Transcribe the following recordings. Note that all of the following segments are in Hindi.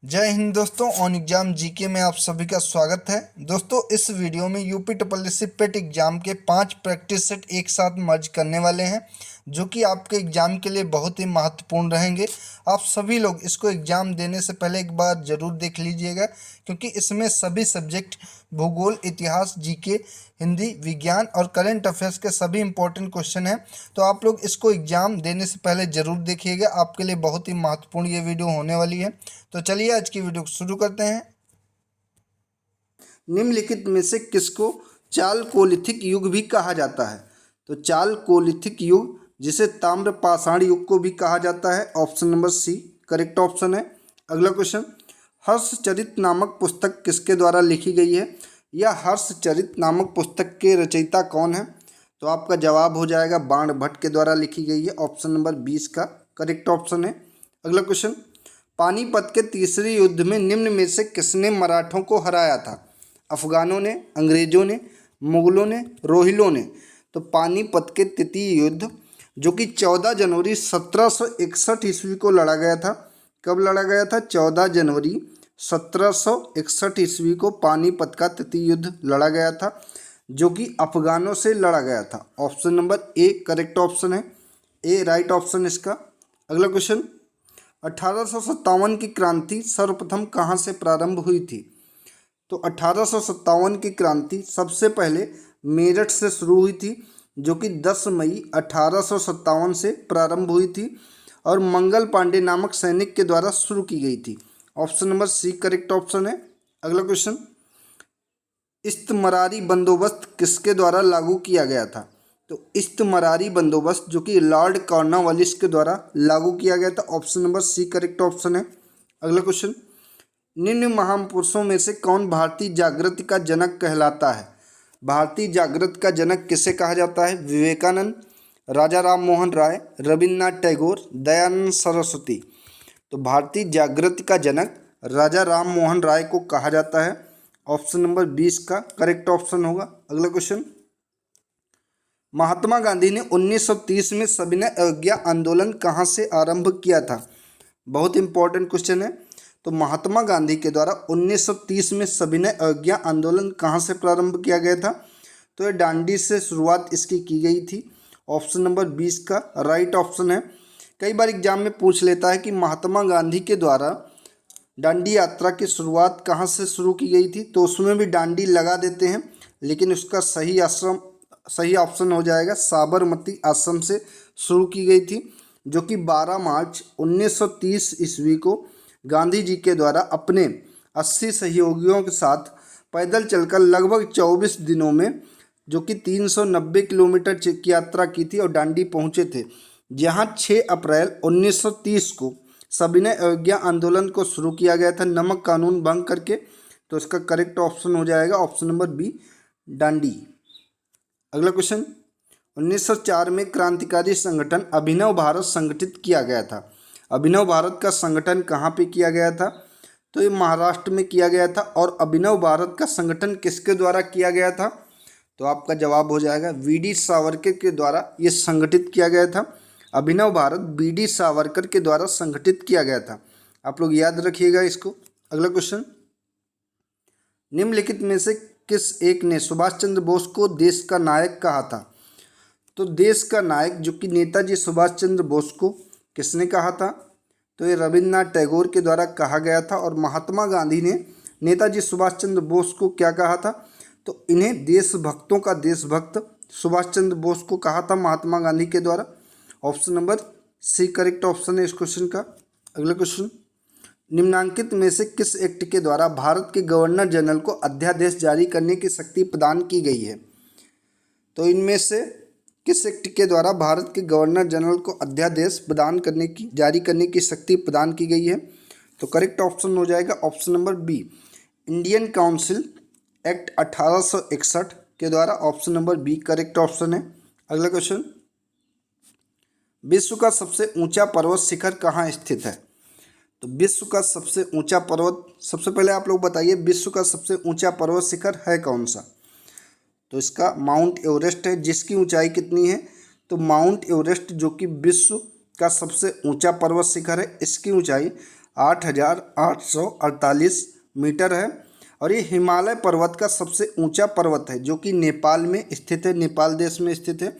जय हिंद दोस्तों। ऑन एग्जाम जीके में आप सभी का स्वागत है। दोस्तों इस वीडियो में यूपी ट्रिपलएससी पेट एग्जाम के 5 प्रैक्टिस सेट एक साथ मर्ज करने वाले हैं जो कि आपके एग्जाम के लिए बहुत ही महत्वपूर्ण रहेंगे। आप सभी लोग इसको एग्जाम देने से पहले एक बार ज़रूर देख लीजिएगा क्योंकि इसमें सभी सब्जेक्ट भूगोल, इतिहास, जीके, हिंदी, विज्ञान और करंट अफेयर्स के सभी इंपॉर्टेंट क्वेश्चन हैं। तो आप लोग इसको एग्ज़ाम देने से पहले ज़रूर देखिएगा, आपके लिए बहुत ही महत्वपूर्ण ये वीडियो होने वाली है। तो चलिए आज की वीडियो शुरू करते हैं। निम्नलिखित में से किसको चालकोलिथिक युग भी कहा जाता है? तो चालकोलिथिक युग, जिसे ताम्र पाषाण युग को भी कहा जाता है, option number C correct option है। अगला क्वेश्चन, हर्षचरित नामक पुस्तक किसके द्वारा लिखी गई है या हर्षचरित नामक पुस्तक के रचयिता कौन है? तो आपका जवाब हो जाएगा बाण भट्ट के द्वारा लिखी गई है, ऑप्शन नंबर 20 का करेक्ट ऑप्शन है। अगला क्वेश्चन, पानीपत के तीसरे युद्ध में निम्न में से किसने मराठों को हराया था? अफगानों ने, अंग्रेजों ने, मुगलों ने, रोहिलों ने? तो पानीपत के तृतीय युद्ध जो कि 14 जनवरी 1761 ईस्वी को लड़ा गया था। कब लड़ा गया था? 14 जनवरी 1761 ईस्वी को पानीपत का तृतीय युद्ध लड़ा गया था जो कि अफगानों से लड़ा गया था। Option number A correct option है, ए राइट ऑप्शन इसका। अगला क्वेश्चन, 1857 की क्रांति सर्वप्रथम कहाँ से प्रारंभ हुई थी? तो 1857 की क्रांति सबसे पहले मेरठ से शुरू हुई थी जो कि 10 मई 1857 से प्रारंभ हुई थी और मंगल पांडे नामक सैनिक के द्वारा शुरू की गई थी। Option number C correct option है। अगला क्वेश्चन, इस्तमरारी बंदोबस्त किसके द्वारा लागू किया गया था? तो इस्तमरारी बंदोबस्त जो कि लॉर्ड कॉर्नवालिस के द्वारा लागू किया गया था, option number C correct option है। अगला क्वेश्चन, निम्न महापुरुषों में से कौन भारतीय जागृति का जनक कहलाता है? भारतीय जागृति का जनक किसे कहा जाता है? विवेकानंद, राजा राम मोहन राय, रविन्द्रनाथ टैगोर, दयानंद सरस्वती? तो भारतीय जागृति का जनक राजा राम मोहन राय को कहा जाता है, ऑप्शन नंबर 20 का करेक्ट ऑप्शन होगा। अगला क्वेश्चन, महात्मा गांधी ने 1930 में सविनय अवज्ञा आंदोलन कहाँ से आरंभ किया था? बहुत इंपॉर्टेंट क्वेश्चन है। तो महात्मा गांधी के द्वारा 1930 में सविनय अवज्ञा आंदोलन कहाँ से प्रारंभ किया गया था? तो ये दांडी से शुरुआत इसकी की गई थी, ऑप्शन नंबर 20 का राइट ऑप्शन है। कई बार एग्जाम में पूछ लेता है कि महात्मा गांधी के द्वारा दांडी यात्रा की शुरुआत कहाँ से शुरू की गई थी, तो उसमें भी दांडी लगा देते हैं, लेकिन उसका सही ऑप्शन हो जाएगा साबरमती आश्रम से शुरू की गई थी जो कि 12 मार्च 1930 ईस्वी को गांधी जी के द्वारा अपने 80 सहयोगियों के साथ पैदल चलकर लगभग 24 दिनों में जो कि 390 किलोमीटर की यात्रा की थी और दांडी पहुंचे थे, जहां 6 अप्रैल 1930 को सविनय अवज्ञा आंदोलन को शुरू किया गया था नमक कानून भंग करके। तो इसका करेक्ट ऑप्शन हो जाएगा ऑप्शन नंबर बी दांडी। अगला क्वेश्चन, 1904 में क्रांतिकारी संगठन अभिनव भारत संगठित किया गया था। अभिनव भारत का संगठन कहाँ पे किया गया था? तो ये महाराष्ट्र में किया गया था। और अभिनव भारत का संगठन किसके द्वारा किया गया था? तो आपका जवाब हो जाएगा वी.डी. सावरकर के द्वारा ये संगठित किया गया था। अभिनव भारत वी.डी. सावरकर के द्वारा संगठित किया गया था, आप लोग याद रखिएगा इसको। अगला क्वेश्चन, निम्नलिखित में से किस एक ने सुभाष चंद्र बोस को देश का नायक कहा था? तो देश का नायक जो कि नेताजी सुभाष चंद्र बोस को किसने कहा था? तो ये रविन्द्रनाथ टैगोर के द्वारा कहा गया था। और महात्मा गांधी ने नेताजी सुभाष चंद्र बोस को क्या कहा था? तो इन्हें देशभक्तों का देशभक्त सुभाष चंद्र बोस को कहा था महात्मा गांधी के द्वारा, option number C correct option है इस क्वेश्चन का। अगला क्वेश्चन, निम्नांकित में से किस एक्ट के द्वारा भारत के गवर्नर जनरल को अध्यादेश जारी करने की शक्ति प्रदान की गई है? तो इनमें से किस एक्ट के द्वारा भारत के गवर्नर जनरल को अध्यादेश जारी करने की शक्ति प्रदान की गई है? तो करेक्ट ऑप्शन हो जाएगा option number B Indian council act 1861 के द्वारा, option number B correct option है। अगला क्वेश्चन, विश्व का सबसे ऊंचा पर्वत शिखर कहाँ स्थित है? तो विश्व का सबसे ऊंचा पर्वत, सबसे पहले आप लोग बताइए विश्व का सबसे ऊंचा पर्वत शिखर है कौन सा? तो इसका माउंट एवरेस्ट है, जिसकी ऊंचाई कितनी है? तो माउंट एवरेस्ट जो कि विश्व का सबसे ऊंचा पर्वत शिखर है, इसकी ऊंचाई 8,848 मीटर है और ये हिमालय पर्वत का सबसे ऊंचा पर्वत है जो कि नेपाल में स्थित है, नेपाल देश में स्थित है।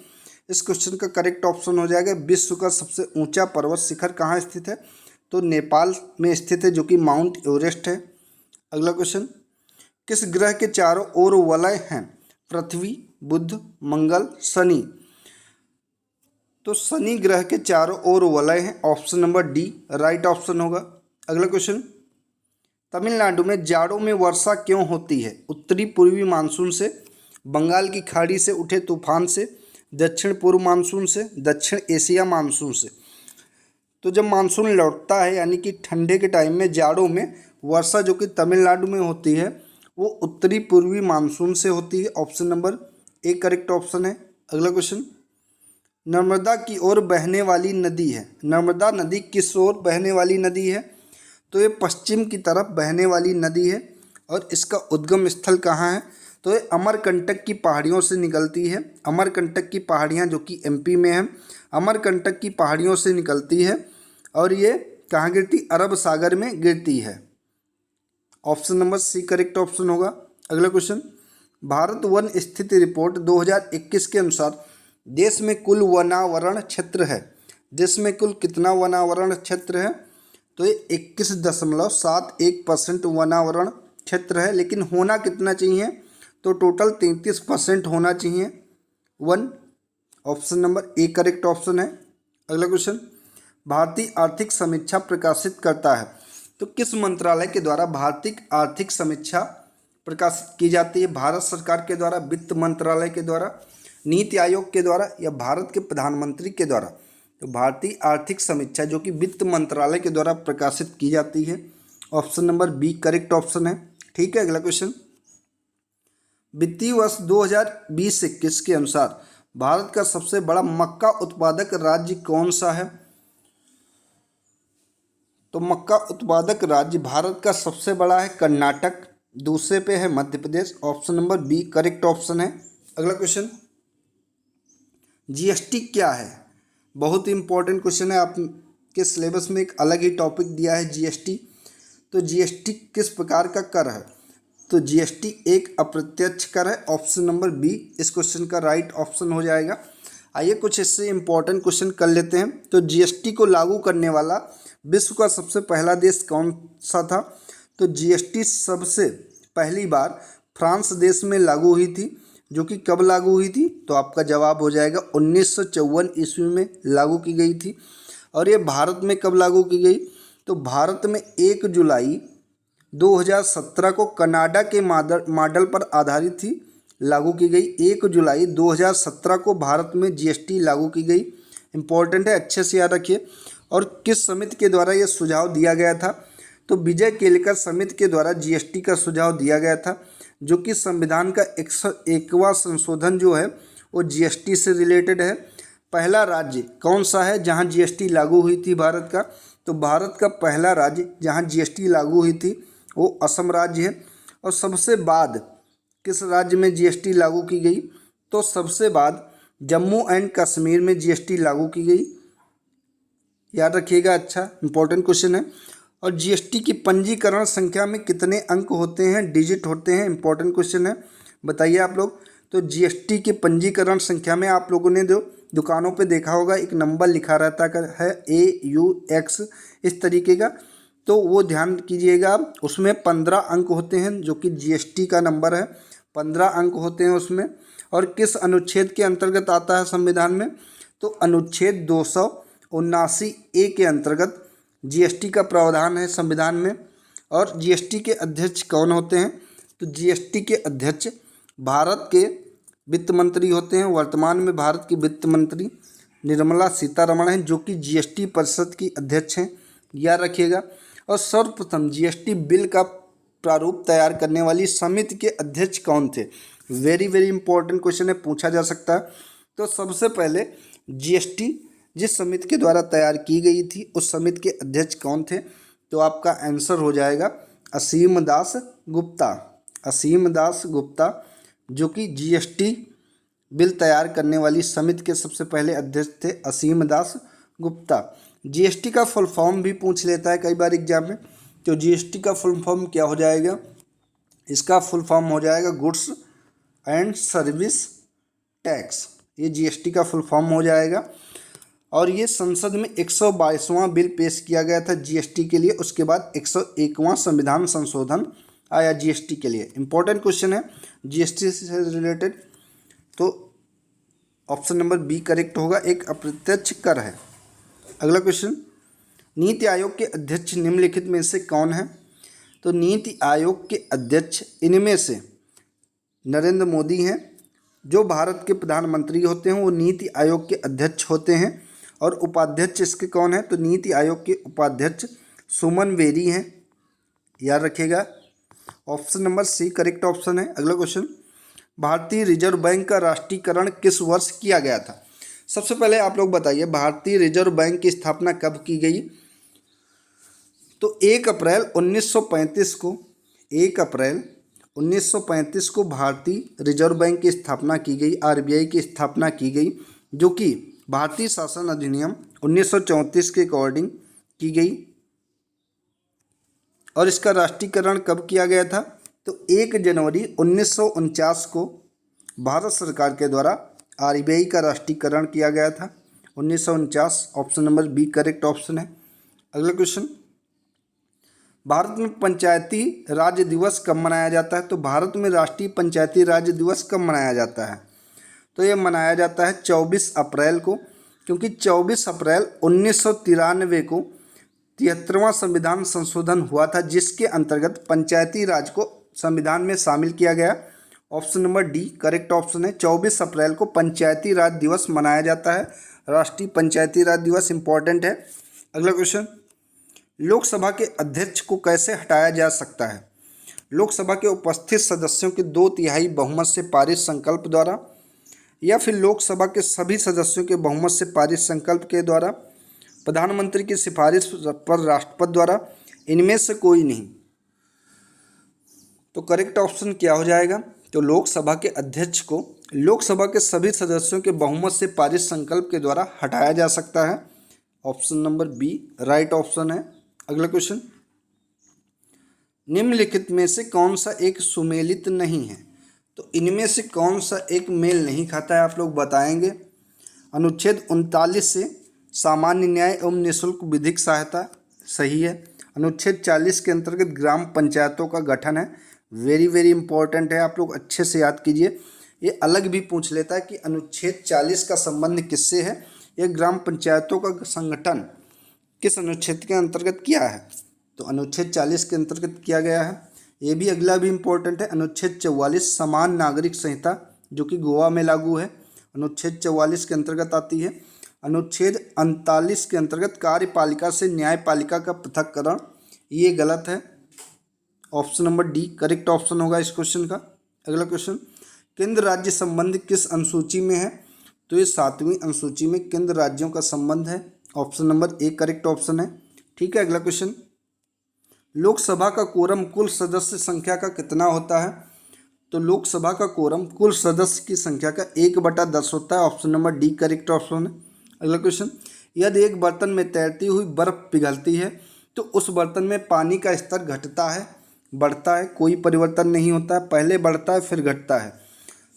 इस क्वेश्चन का करेक्ट ऑप्शन हो जाएगा विश्व का सबसे ऊंचा पर्वत शिखर कहाँ स्थित है, तो नेपाल में स्थित है जो कि माउंट एवरेस्ट है। अगला क्वेश्चन, किस ग्रह के चारों ओर वलय हैं, पृथ्वी, बुध, मंगल, शनि। तो शनि ग्रह के चारों ओर वलय हैं, option number D right option होगा। अगला क्वेश्चन, तमिलनाडु में जाड़ों में वर्षा क्यों होती है, उत्तरी पूर्वी मानसून से, बंगाल की खाड़ी से उठे तूफान से, दक्षिण पूर्व मानसून से, दक्षिण एशिया मानसून से। तो जब मानसून लौटता है यानी कि ठंडे के टाइम में जाड़ों में वर्षा जो कि तमिलनाडु में होती है वो उत्तरी पूर्वी मानसून से होती है, option number A correct option है। अगला क्वेश्चन, नर्मदा की ओर बहने वाली नदी है, नर्मदा नदी किस ओर बहने वाली नदी है, तो ये पश्चिम की तरफ बहने वाली नदी है और इसका उद्गम स्थल कहाँ है, तो ये अमरकंटक की पहाड़ियों से निकलती है। अमरकंटक की पहाड़ियाँ जो कि एमपी में हैं, अमरकंटक की पहाड़ियों से निकलती है और ये कहाँ गिरती, अरब सागर में गिरती है, option number C correct option होगा। अगला क्वेश्चन, भारत वन स्थिति रिपोर्ट 2021 के अनुसार देश में कुल वनावरण क्षेत्र है, देश में कुल कितना वनावरण क्षेत्र है, तो ये 21.71% वनावरण क्षेत्र है, लेकिन होना कितना चाहिए, तो टोटल 33% होना चाहिए one, option number A correct option है। अगला क्वेश्चन, भारतीय आर्थिक समीक्षा प्रकाशित करता है, तो किस मंत्रालय के द्वारा भारतीय आर्थिक समीक्षा प्रकाशित की जाती है, भारत सरकार के द्वारा, वित्त मंत्रालय के द्वारा, नीति आयोग के द्वारा या भारत के प्रधानमंत्री के द्वारा। तो भारतीय आर्थिक समीक्षा जो कि वित्त मंत्रालय के द्वारा प्रकाशित की जाती है, option number B correct option है। ठीक है, अगला क्वेश्चन, वित्तीय वर्ष 2020-21 के अनुसार भारत का सबसे बड़ा मक्का उत्पादक राज्य कौन सा है, तो मक्का उत्पादक राज्य भारत का सबसे बड़ा है कर्नाटक, दूसरे पे है Madhya Pradesh, option number B correct option है। अगला क्वेश्चन, जीएसटी क्या है, बहुत ही इंपॉर्टेंट क्वेश्चन है, आपके सिलेबस में एक अलग ही टॉपिक दिया है जीएसटी। तो जीएसटी किस प्रकार का कर है, तो जीएसटी एक अप्रत्यक्ष कर है, ऑप्शन नंबर बी इस क्वेश्चन का राइट ऑप्शन हो जाएगा। आइए कुछ इससे इंपॉर्टेंट क्वेश्चन कर लेते हैं। तो जीएसटी को लागू करने वाला विश्व का सबसे पहला देश कौन सा था, तो जीएसटी सबसे पहली बार फ्रांस देश में लागू हुई थी, जो कि कब लागू हुई थी, तो आपका जवाब हो जाएगा 1954 ईस्वी में लागू की गई थी। और ये भारत में कब लागू की गई, तो भारत में 1 जुलाई 2017 को कनाडा के मॉडल पर आधारित थी, लागू की गई। 1 जुलाई 2017 को भारत में जीएसटी लागू की गई, इंपॉर्टेंट है, अच्छे से याद रखिए। और किस समिति के द्वारा यह सुझाव दिया गया था, तो विजय केलकर समिति के द्वारा जीएसटी का सुझाव दिया गया था, जो कि संविधान का 101वां संशोधन जो है वो जीएसटी से रिलेटेड है। पहला राज्य कौन सा है जहां जीएसटी लागू हुई थी भारत का, तो भारत का पहला राज्य जहां जीएसटी लागू हुई थी वो असम राज्य है। और सबसे बाद किस राज्य में जीएसटी लागू की गई, तो सबसे बाद जम्मू एंड कश्मीर में जीएसटी लागू की गई, याद रखिएगा, अच्छा इंपॉर्टेंट क्वेश्चन है। और जीएसटी की पंजीकरण संख्या में कितने अंक होते हैं, डिजिट होते हैं, इंपॉर्टेंट क्वेश्चन है, बताइए आप लोग। तो जीएसटी की पंजीकरण संख्या में आप लोगों ने जो दुकानों पे देखा होगा एक नंबर लिखा रहता है AUX इस तरीके का, तो वो ध्यान कीजिएगा, उसमें 15 अंक होते हैं जो कि जीएसटी का नंबर है, 15 अंक होते हैं उसमें। और किस अनुच्छेद के अंतर्गत आता है संविधान में, तो अनुच्छेद 279A के अंतर्गत जीएसटी का प्रावधान है संविधान में। और जीएसटी के अध्यक्ष कौन होते हैं, तो जीएसटी के अध्यक्ष भारत के वित्त मंत्री होते हैं। वर्तमान में भारत की वित्त मंत्री निर्मला सीतारमण हैं, जो कि जीएसटी परिषद की अध्यक्ष हैं, याद रखिएगा। और सर्वप्रथम जीएसटी बिल का प्रारूप तैयार करने वाली समिति के अध्यक्ष कौन थे, वेरी वेरी इंपॉर्टेंट क्वेश्चन है, पूछा जा सकता है। तो सबसे पहले जीएसटी जिस समिति के द्वारा तैयार की गई थी उस समिति के अध्यक्ष कौन थे, तो आपका आंसर हो जाएगा असीम दास गुप्ता, असीम दास गुप्ता, जो कि जीएसटी बिल तैयार करने वाली समिति के सबसे पहले अध्यक्ष थे, असीम दास गुप्ता। जीएसटी का फुल फॉर्म भी पूछ लेता है कई बार एग्जाम में। तो जीएसटी का फुल फॉर्म क्या हो जाएगा? इसका फुल फॉर्म हो जाएगा गुड्स एंड सर्विस टैक्स। ये जीएसटी का फुल फॉर्म हो जाएगा। और ये संसद में 122वां बिल पेश किया गया था जीएसटी के लिए। उसके बाद 101वां संविधान संशोधन आया जीएसटी के लिए। इंपॉर्टेंट क्वेश्चन है जीएसटी से रिलेटेड। तो ऑप्शन नंबर बी करेक्ट होगा, एक अप्रत्यक्ष कर है। अगला क्वेश्चन, नीति आयोग के अध्यक्ष निम्नलिखित में से कौन है? तो नीति आयोग के अध्यक्ष इनमें से नरेंद्र मोदी हैं। जो भारत के प्रधानमंत्री होते हैं वो नीति आयोग के अध्यक्ष होते हैं। और उपाध्यक्ष इसके कौन है? तो नीति आयोग के उपाध्यक्ष सुमन बेरी हैं, याद रखिएगा। Option number C correct option है। अगला क्वेश्चन, भारतीय रिजर्व बैंक का राष्ट्रीयकरण किस वर्ष किया गया था? सबसे पहले आप लोग बताइए भारतीय रिजर्व बैंक की स्थापना कब की गई? तो 1 अप्रैल 1935 को 1 अप्रैल 1935 को भारतीय रिजर्व बैंक की स्थापना की गई, आरबीआई की स्थापना की गई, जो कि भारतीय शासन अधिनियम 1934 के अकॉर्डिंग की गई। और इसका राष्ट्रीयकरण कब किया गया था? तो 1 जनवरी 1949 को भारत सरकार के द्वारा आरबीआई का राष्ट्रीयकरण किया गया था, 1949। Option number B correct option है। अगला क्वेश्चन, भारत में पंचायती राज दिवस कब मनाया जाता है? तो भारत में राष्ट्रीय पंचायती राज दिवस कब मनाया जाता है? तो ये मनाया जाता है 24 अप्रैल को, क्योंकि 24 अप्रैल 1993 को 73वां संविधान संशोधन हुआ था, जिसके अंतर्गत पंचायती राज को संविधान में शामिल किया गया। Option number D correct option है। 24 अप्रैल को पंचायती राज दिवस मनाया जाता है, राष्ट्रीय पंचायती राज दिवस इंपॉर्टेंट है। अगला क्वेश्चन, लोकसभा के अध्यक्ष को कैसे हटाया जा सकता है? लोकसभा के उपस्थित सदस्यों के 2/3 बहुमत से पारित संकल्प द्वारा, या फिर लोकसभा के सभी सदस्यों के बहुमत से पारित संकल्प के द्वारा, प्रधानमंत्री की सिफारिश पर राष्ट्रपति द्वारा, इनमें से कोई नहीं। तो करेक्ट ऑप्शन क्या हो जाएगा? तो लोकसभा के अध्यक्ष को लोकसभा के सभी सदस्यों के बहुमत से पारित संकल्प के द्वारा हटाया जा सकता है। Option number B right option है। अगला क्वेश्चन, निम्नलिखित में से कौन सा एक सुमेलित नहीं है? तो इनमें से कौन सा एक मेल नहीं खाता है, आप लोग बताएंगे। अनुच्छेद 39 से सामान्य न्याय एवं निःशुल्क विधिक सहायता, सही है। अनुच्छेद 40 के अंतर्गत ग्राम पंचायतों का गठन है, वेरी वेरी इंपॉर्टेंट है, आप लोग अच्छे से याद कीजिए। ये अलग भी पूछ लेता है कि अनुच्छेद 40 का संबंध किससे है, ये ग्राम पंचायतों का संगठन किस अनुच्छेद के अंतर्गत किया है? तो अनुच्छेद 40 के अंतर्गत किया गया है। ये भी अगला भी इम्पोर्टेंट है। अनुच्छेद 44 समान नागरिक संहिता, जो कि गोवा में लागू है, अनुच्छेद 44 के अंतर्गत आती है। अनुच्छेद 39 के अंतर्गत कार्यपालिका से न्यायपालिका का पृथक्करण, ये गलत है। Option number D correct option होगा इस क्वेश्चन का। अगला क्वेश्चन, केंद्र राज्य संबंध किस अनुसूची में है? तो ये 7वीं अनुसूची में केंद्र राज्यों का संबंध है। Option number A correct option है। ठीक है, अगला क्वेश्चन, लोकसभा का कोरम कुल सदस्य संख्या का कितना होता है? तो लोकसभा का कोरम कुल सदस्य की संख्या का 1/10 होता है। Option number D correct option है। अगला क्वेश्चन, यदि एक बर्तन में तैरती हुई बर्फ पिघलती है तो उस बर्तन में पानी का स्तर घटता है, बढ़ता है? कोई परिवर्तन नहीं होता है, पहले बढ़ता है फिर घटता है।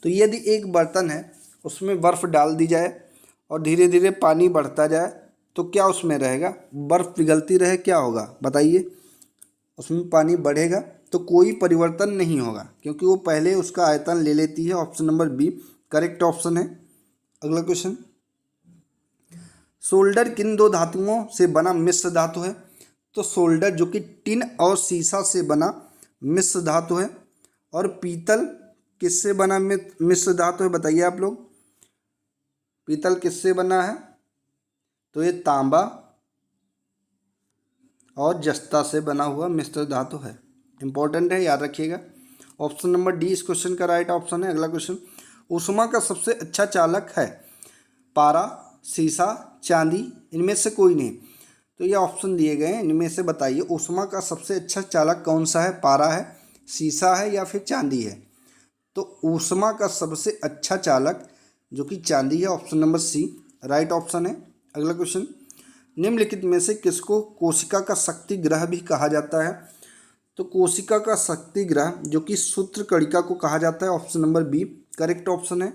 तो यदि एक बर्तन है उसमें बर्फ़ डाल दी जाए और धीरे धीरे पानी बढ़ता जाए तो क्या उसमें रहेगा? बर्फ़ पिघलती रहे, क्या होगा बताइए? उसमें पानी बढ़ेगा, तो कोई परिवर्तन नहीं होगा, क्योंकि वो पहले उसका आयतन ले लेती है। Option number B correct option है। अगला क्वेश्चन, सोल्डर किन 2 धातुओं से बना मिश्र धातु है? तो सोल्डर जो कि टिन और सीसा से बना मिश्र धातु है। और पीतल किससे बना मिश्र धातु है, बताइए आप लोग। पीतल किससे बना है? तो ये तांबा और जस्ता से बना हुआ मिश्र धातु है, इंपॉर्टेंट है, याद रखिएगा। ऑप्शन नंबर डी इस क्वेश्चन का राइट ऑप्शन है। अगला क्वेश्चन, ऊष्मा का सबसे अच्छा चालक है पारा, सीसा, चांदी, इनमें से कोई नहीं। तो ये ऑप्शन दिए गए हैं, इनमें से बताइए ऊष्मा का सबसे अच्छा चालक कौन सा है? पारा है, सीसा है, या फिर चांदी है? तो ऊष्मा का सबसे अच्छा चालक जो कि चांदी है। Option number C right option है। अगला क्वेश्चन, निम्नलिखित में से किसको कोशिका का शक्ति ग्रह भी कहा जाता है? तो कोशिका का शक्ति ग्रह जो कि सूत्रकणिका को कहा जाता है, option number B correct option है।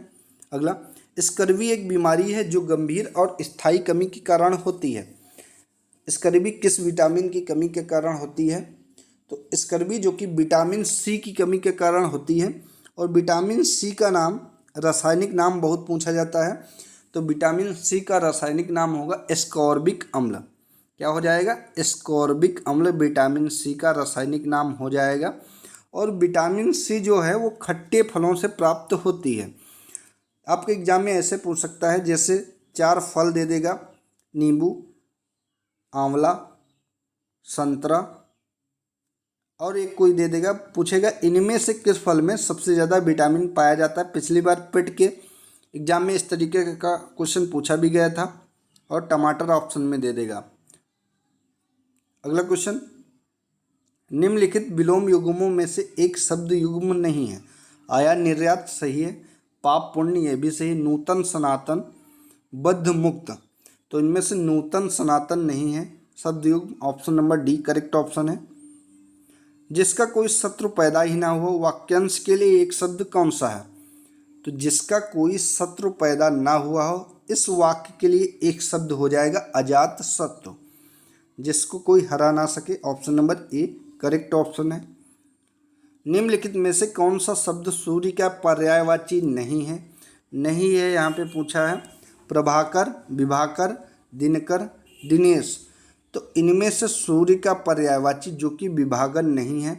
अगला, स्कर्वी एक बीमारी है जो गंभीर और स्थायी कमी के कारण होती है। स्कर्वी किस विटामिन की कमी के कारण होती है? तो स्कर्वी जो कि विटामिन सी की कमी के कारण होती है, और विटामिन सी का नाम, रासायनिक नाम बहुत पूछा जाता है, तो विटामिन सी का रासायनिक नाम होगा एस्कॉर्बिक अम्ल। क्या हो जाएगा? एस्कॉर्बिक अम्ल विटामिन सी का रासायनिक नाम हो जाएगा। और विटामिन सी जो है वो खट्टे फलों से प्राप्त होती है। आपके एग्जाम में ऐसे पूछ सकता है, जैसे 4 फल दे देगा, नींबू, आंवला, संतरा, और एक कोई दे देगा, पूछेगा इनमें से किस फल में सबसे ज़्यादा विटामिन पाया जाता है। पिछली बार पिट के एग्जाम में इस तरीके का क्वेश्चन पूछा भी गया था, और टमाटर ऑप्शन में दे देगा। अगला क्वेश्चन, निम्नलिखित विलोम युग्मों में से एक शब्द युग्म नहीं है। आयात निर्यात सही है, पाप पुण्य ये भी सही, नूतन सनातन, बद्ध मुक्त, तो इनमें से नूतन सनातन नहीं है शब्द युग्म, option number D correct option है। जिसका कोई शत्रु पैदा ही ना हो, वाक्यांश के लिए एक शब्द कौन सा है? तो जिसका कोई शत्रु पैदा ना हुआ हो, इस वाक्य के लिए एक शब्द हो जाएगा अजात शत्रु, जिसको कोई हरा ना सके, option number A correct option है। निम्नलिखित में से कौन सा शब्द सूर्य का पर्यायवाची नहीं है? नहीं है यहाँ पे पूछा है, प्रभाकर, विभाकर, दिनकर, दिनेश, तो इनमें से सूर्य का पर्यायवाची जो कि विभाकर नहीं है,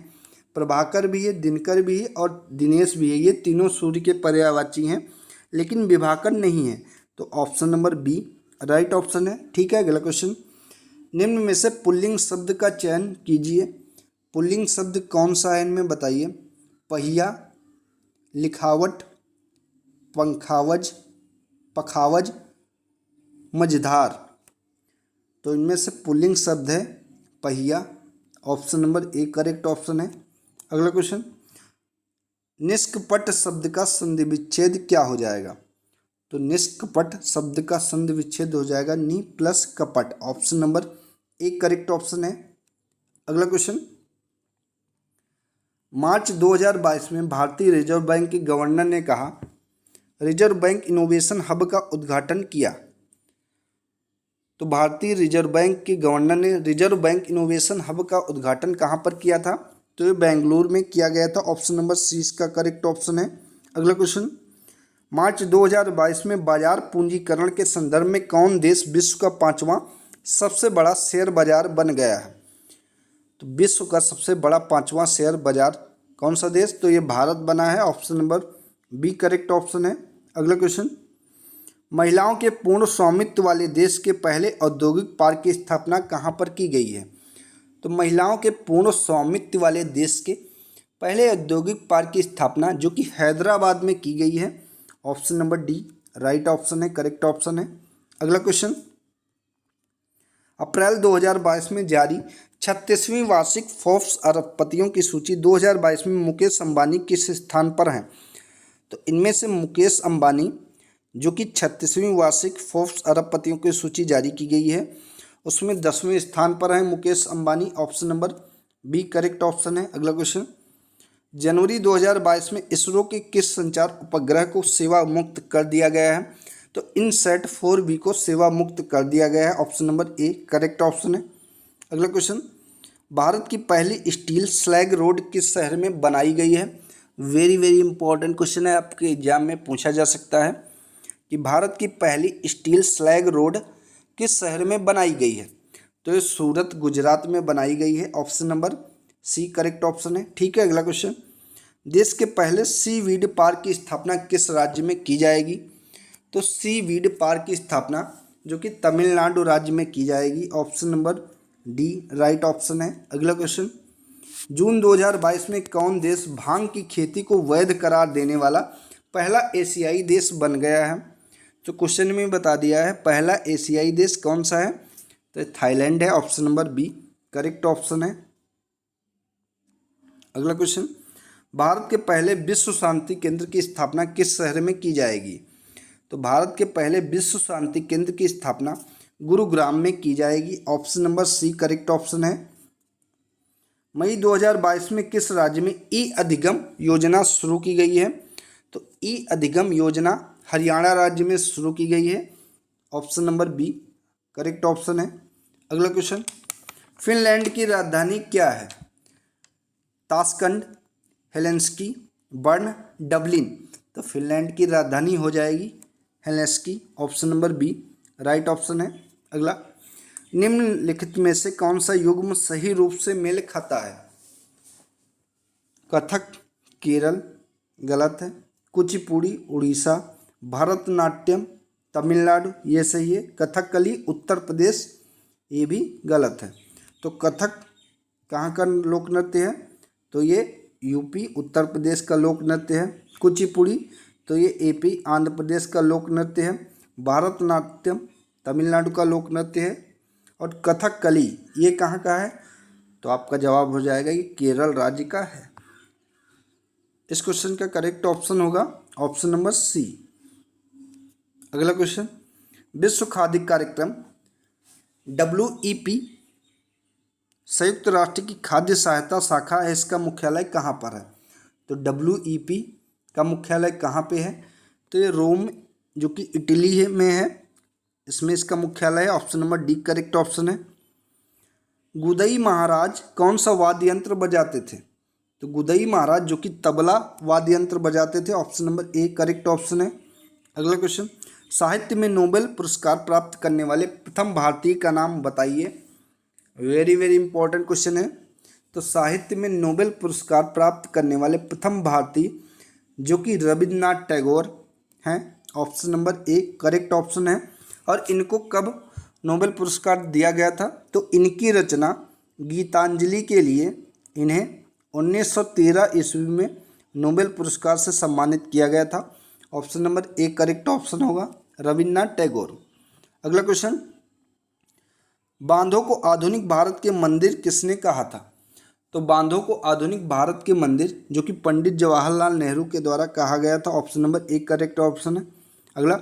प्रभाकर भी है, दिनकर भी है और दिनेश भी है, ये तीनों सूर्य के पर्यायवाची हैं, लेकिन विभाकर नहीं है, तो option number B right option है। ठीक है, अगला क्वेश्चन, निम्न में से पुल्लिंग शब्द का चयन कीजिए। पुल्लिंग शब्द कौन सा है इनमें बताइए? पहिया, लिखावट, पंखावज, पखावज, मझधार, तो इनमें से पुल्लिंग शब्द है पहिया, option number A correct option है। अगला क्वेश्चन, निष्कपट शब्द का संधि विच्छेद क्या हो जाएगा? तो निष्कपट शब्द का संधि विच्छेद हो जाएगा नि प्लस कपट, option number A correct option है। अगला क्वेश्चन, मार्च 2022 में भारतीय रिजर्व बैंक के गवर्नर ने कहा, रिजर्व बैंक इनोवेशन हब का उद्घाटन किया। तो भारतीय रिजर्व बैंक के गवर्नर ने रिजर्व बैंक इनोवेशन हब का उद्घाटन कहाँ पर किया था? तो ये बेंगलुरु में किया गया था, ऑप्शन नंबर सी इसका करेक्ट ऑप्शन है। अगला क्वेश्चन, मार्च 2022 में बाजार पूंजीकरण के संदर्भ में कौन देश विश्व का 5वां सबसे बड़ा शेयर बाजार बन गया है? तो विश्व का सबसे बड़ा 5वां शेयर बाजार कौन सा देश? तो ये भारत बना है, option number B correct option है। अगला क्वेश्चन, महिलाओं के पूर्ण स्वामित्व वाले देश के पहले औद्योगिक पार्क की स्थापना कहाँ पर की गई है? तो महिलाओं के पूर्ण स्वामित्व वाले देश के पहले औद्योगिक पार्क की स्थापना जो कि हैदराबाद में की गई है, option number D right option है, करेक्ट ऑप्शन है। अगला क्वेश्चन, अप्रैल 2022 में जारी 36वीं वार्षिक फोर्ब्स अरबपतियों की सूची 2022 में मुकेश अंबानी किस स्थान पर हैं? तो इनमें से मुकेश अंबानी जो कि 36वीं वार्षिक फोर्ब्स अरबपतियों की सूची जारी की गई है, उसमें 10वें स्थान पर हैं Mukesh Ambani, option number B correct option है। अगला क्वेश्चन, जनवरी 2022 में इसरो के किस संचार उपग्रह को सेवा मुक्त कर दिया गया है? तो इनसैट 4B को सेवा मुक्त कर दिया गया है, option number A correct option है। अगला क्वेश्चन, भारत की पहली स्टील स्लैग रोड किस शहर में बनाई गई है? वेरी वेरी इंपॉर्टेंट क्वेश्चन है, आपके एग्जाम में पूछा जा सकता है कि भारत की पहली स्टील स्लैग रोड किस शहर में बनाई गई है? तो ये सूरत गुजरात में बनाई गई है, option number C correct option है। ठीक है, अगला क्वेश्चन, देश के पहले सीवीड पार्क की स्थापना किस राज्य में की जाएगी? तो सीवीड पार्क की स्थापना जो कि तमिलनाडु राज्य में की जाएगी, option number D right option है। अगला क्वेश्चन, जून 2022 में कौन देश भांग की खेती को वैध करार देने वाला पहला एशियाई देश बन गया है? तो क्वेश्चन में बता दिया है पहला एशियाई देश कौन सा है, तो थाईलैंड है, option number B correct option है। अगला क्वेश्चन, भारत के पहले विश्व शांति केंद्र की स्थापना किस शहर में की जाएगी? तो भारत के पहले विश्व शांति केंद्र की स्थापना गुरुग्राम में की जाएगी। Option number C correct option है। मई 2022 में किस राज्य में ई अधिगम योजना शुरू की गई है? तो ई अधिगम योजना हरियाणा राज्य में शुरू की गई है। Option number B correct option है। अगला क्वेश्चन, फिनलैंड की राजधानी क्या है? Tashkent, Helsinki, Bern, Dublin. तो फिनलैंड की राजधानी हो जाएगी Helsinki. Option number B right option है। अगला, निम्नलिखित में से कौन सा युग्म सही रूप से मेल खाता है? कथक केरल गलत है, कुचिपुड़ी उड़ीसा, भरतनाट्यम तमिलनाडु ये सही है, कथकली उत्तर प्रदेश ये भी गलत है। तो कथक कहाँ का लोक नृत्य है? तो ये यूपी उत्तर प्रदेश का लोक नृत्य है। कुचिपुड़ी तो ये एपी आंध्र प्रदेश का लोक नृत्य है। भरतनाट्यम तमिलनाडु का लोक नृत्य है। और कथकली ये कहाँ का है? तो आपका जवाब हो जाएगा ये केरल राज्य का है। इस क्वेश्चन का करेक्ट ऑप्शन होगा ऑप्शन नंबर सी। अगला क्वेश्चन, विश्व खाद्य कार्यक्रम WEP संयुक्त राष्ट्र की खाद्य सहायता शाखा है, इसका मुख्यालय कहाँ पर है? तो WEP का मुख्यालय कहाँ पे है? तो ये रोम जो कि इटली है में है, इसमें इसका मुख्यालय है। Option number D correct option है। गुदई महाराज कौन सा वाद्य यंत्र बजाते थे? तो गुदई महाराज जो कि तबला वाद्य यंत्र बजाते थे। Option number A correct option है। अगला क्वेश्चन, साहित्य में नोबेल पुरस्कार प्राप्त करने वाले प्रथम भारतीय का नाम बताइए। वेरी वेरी इंपॉर्टेंट क्वेश्चन है। तो साहित्य में नोबेल पुरस्कार प्राप्त करने वाले प्रथम भारतीय जो कि रविन्द्रनाथ टैगोर हैं। Option number A correct option है। और इनको कब नोबेल पुरस्कार दिया गया था? तो इनकी रचना गीतांजलि के लिए इन्हें 1913 ईस्वी में नोबेल पुरस्कार से सम्मानित किया गया था। Option number A correct option होगा रविन्द्रनाथ टैगोर। अगला क्वेश्चन, बांधों को आधुनिक भारत के मंदिर किसने कहा था? तो बांधों को आधुनिक भारत के मंदिर जो कि पंडित जवाहरलाल नेहरू के द्वारा कहा गया था। Option number A correct option है। अगला,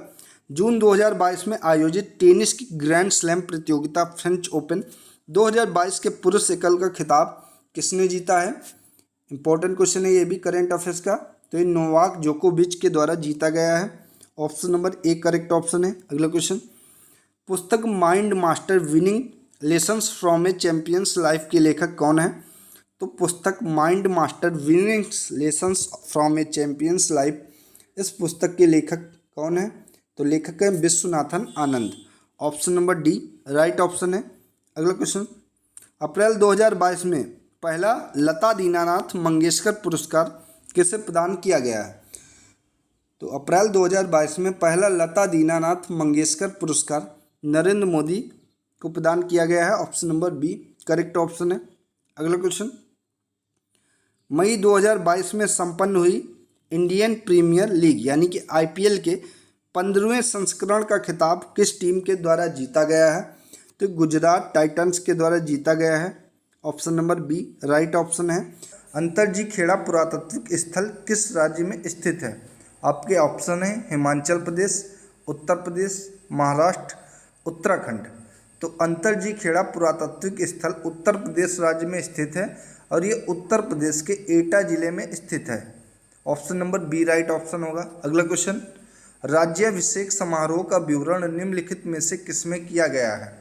जून 2022 में आयोजित टेनिस की ग्रैंड स्लैम प्रतियोगिता फ्रेंच ओपन 2022 के पुरुष एकल का खिताब किसने जीता है? इंपॉर्टेंट क्वेश्चन है ये भी करेंट अफेयर्स का। तो ये नोवाक जोकोविच के द्वारा जीता गया है। Option number A correct option है। अगला क्वेश्चन, पुस्तक mind master winning lessons from a champion's life के लेखक कौन है? तो पुस्तक mind master winning lessons from a champion's life, इस पुस्तक के लेखक कौन है? तो लेखक है Viswanathan Anand. Option number D right option है। अगला क्वेश्चन, अप्रैल 2022 में पहला लता दीनानाथ मंगेशकर पुरस्कार किसे प्रदान किया गया है? तो अप्रैल 2022 में पहला लता दीनानाथ मंगेशकर पुरस्कार नरेंद्र मोदी को प्रदान किया गया है। Option number B correct option है। अगला क्वेश्चन, मई 2022 में संपन्न हुई इंडियन प्रीमियर लीग यानी कि IPL के 15वें संस्करण का खिताब किस टीम के द्वारा जीता गया है? तो गुजरात टाइटंस के द्वारा जीता गया है। Option number B right option है। अंतरजी खेड़ा पुरातात्विक स्थल किस राज्य में स्थित है? आपके ऑप्शन है हिमाचल प्रदेश, उत्तर प्रदेश, महाराष्ट्र, उत्तराखंड। तो अंतरजी खेड़ा पुरातात्विक स्थल उत्तर प्रदेश राज्य में स्थित है और ये उत्तर प्रदेश के एटा जिले में स्थित है। Option number B right option होगा। अगला क्वेश्चन, राज्याभिषेक समारोह का विवरण निम्नलिखित में से किसमें किया गया है?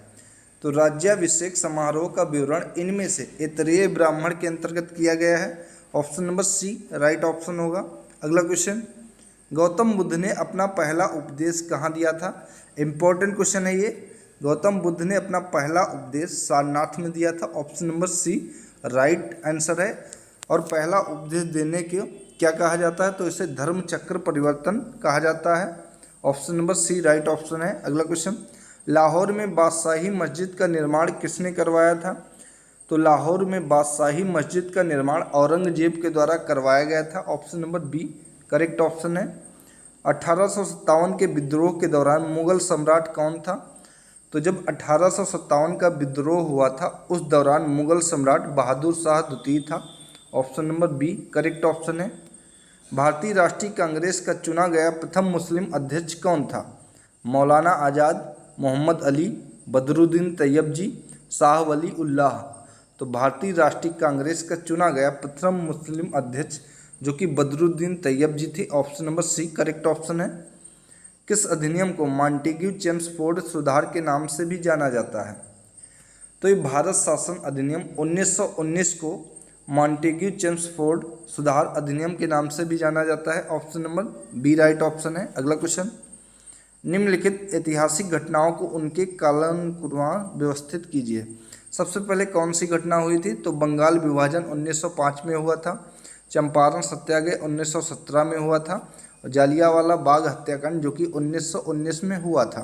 तो राज्याभिषेक समारोह का विवरण इनमें से ऐतरेय ब्राह्मण के अंतर्गत किया गया है। Option number C right option होगा। अगला क्वेश्चन, गौतम बुद्ध ने अपना पहला उपदेश कहाँ दिया था? इंपॉर्टेंट क्वेश्चन है ये। गौतम बुद्ध ने अपना पहला उपदेश सारनाथ में दिया था। Option number C right answer है। और पहला उपदेश देने के क्या कहा जाता है? तो इसे धर्म चक्र परिवर्तन कहा जाता है। Option number C right option है। अगला क्वेश्चन, लाहौर में बादशाही मस्जिद का निर्माण किसने करवाया था? तो लाहौर में बादशाही मस्जिद का निर्माण औरंगजेब के द्वारा करवाया गया था। Option number B correct option है। 1857 के विद्रोह के दौरान मुगल सम्राट कौन था? तो जब 1857 का विद्रोह हुआ था उस दौरान मुगल सम्राट बहादुर शाह द्वितीय था। Option number B correct option है। भारतीय राष्ट्रीय कांग्रेस का चुना गया प्रथम मुस्लिम अध्यक्ष कौन था? मौलाना आज़ाद, मोहम्मद अली, बदरुद्दीन तैयब जी, शाह वली उल्लाह। तो भारतीय राष्ट्रीय कांग्रेस का चुना गया प्रथम मुस्लिम अध्यक्ष जो कि बदरुद्दीन तैयब जी थे। Option number C correct option है। किस अधिनियम को मॉन्टेग्यू चेम्सफोर्ड सुधार के नाम से भी जाना जाता है? तो ये भारत शासन अधिनियम 1919 को मॉन्टेग्यू चेम्सफोर्ड सुधार अधिनियम के नाम से भी जाना जाता है। Option number B right option है। अगला क्वेश्चन, निम्नलिखित ऐतिहासिक घटनाओं को उनके कालानुक्रम व्यवस्थित कीजिए। सबसे पहले कौन सी घटना हुई थी? तो बंगाल विभाजन 1905 में हुआ था, चंपारण सत्याग्रह 1917 में हुआ था, और जालियांवाला बाग हत्याकांड जो कि 1919 में हुआ था।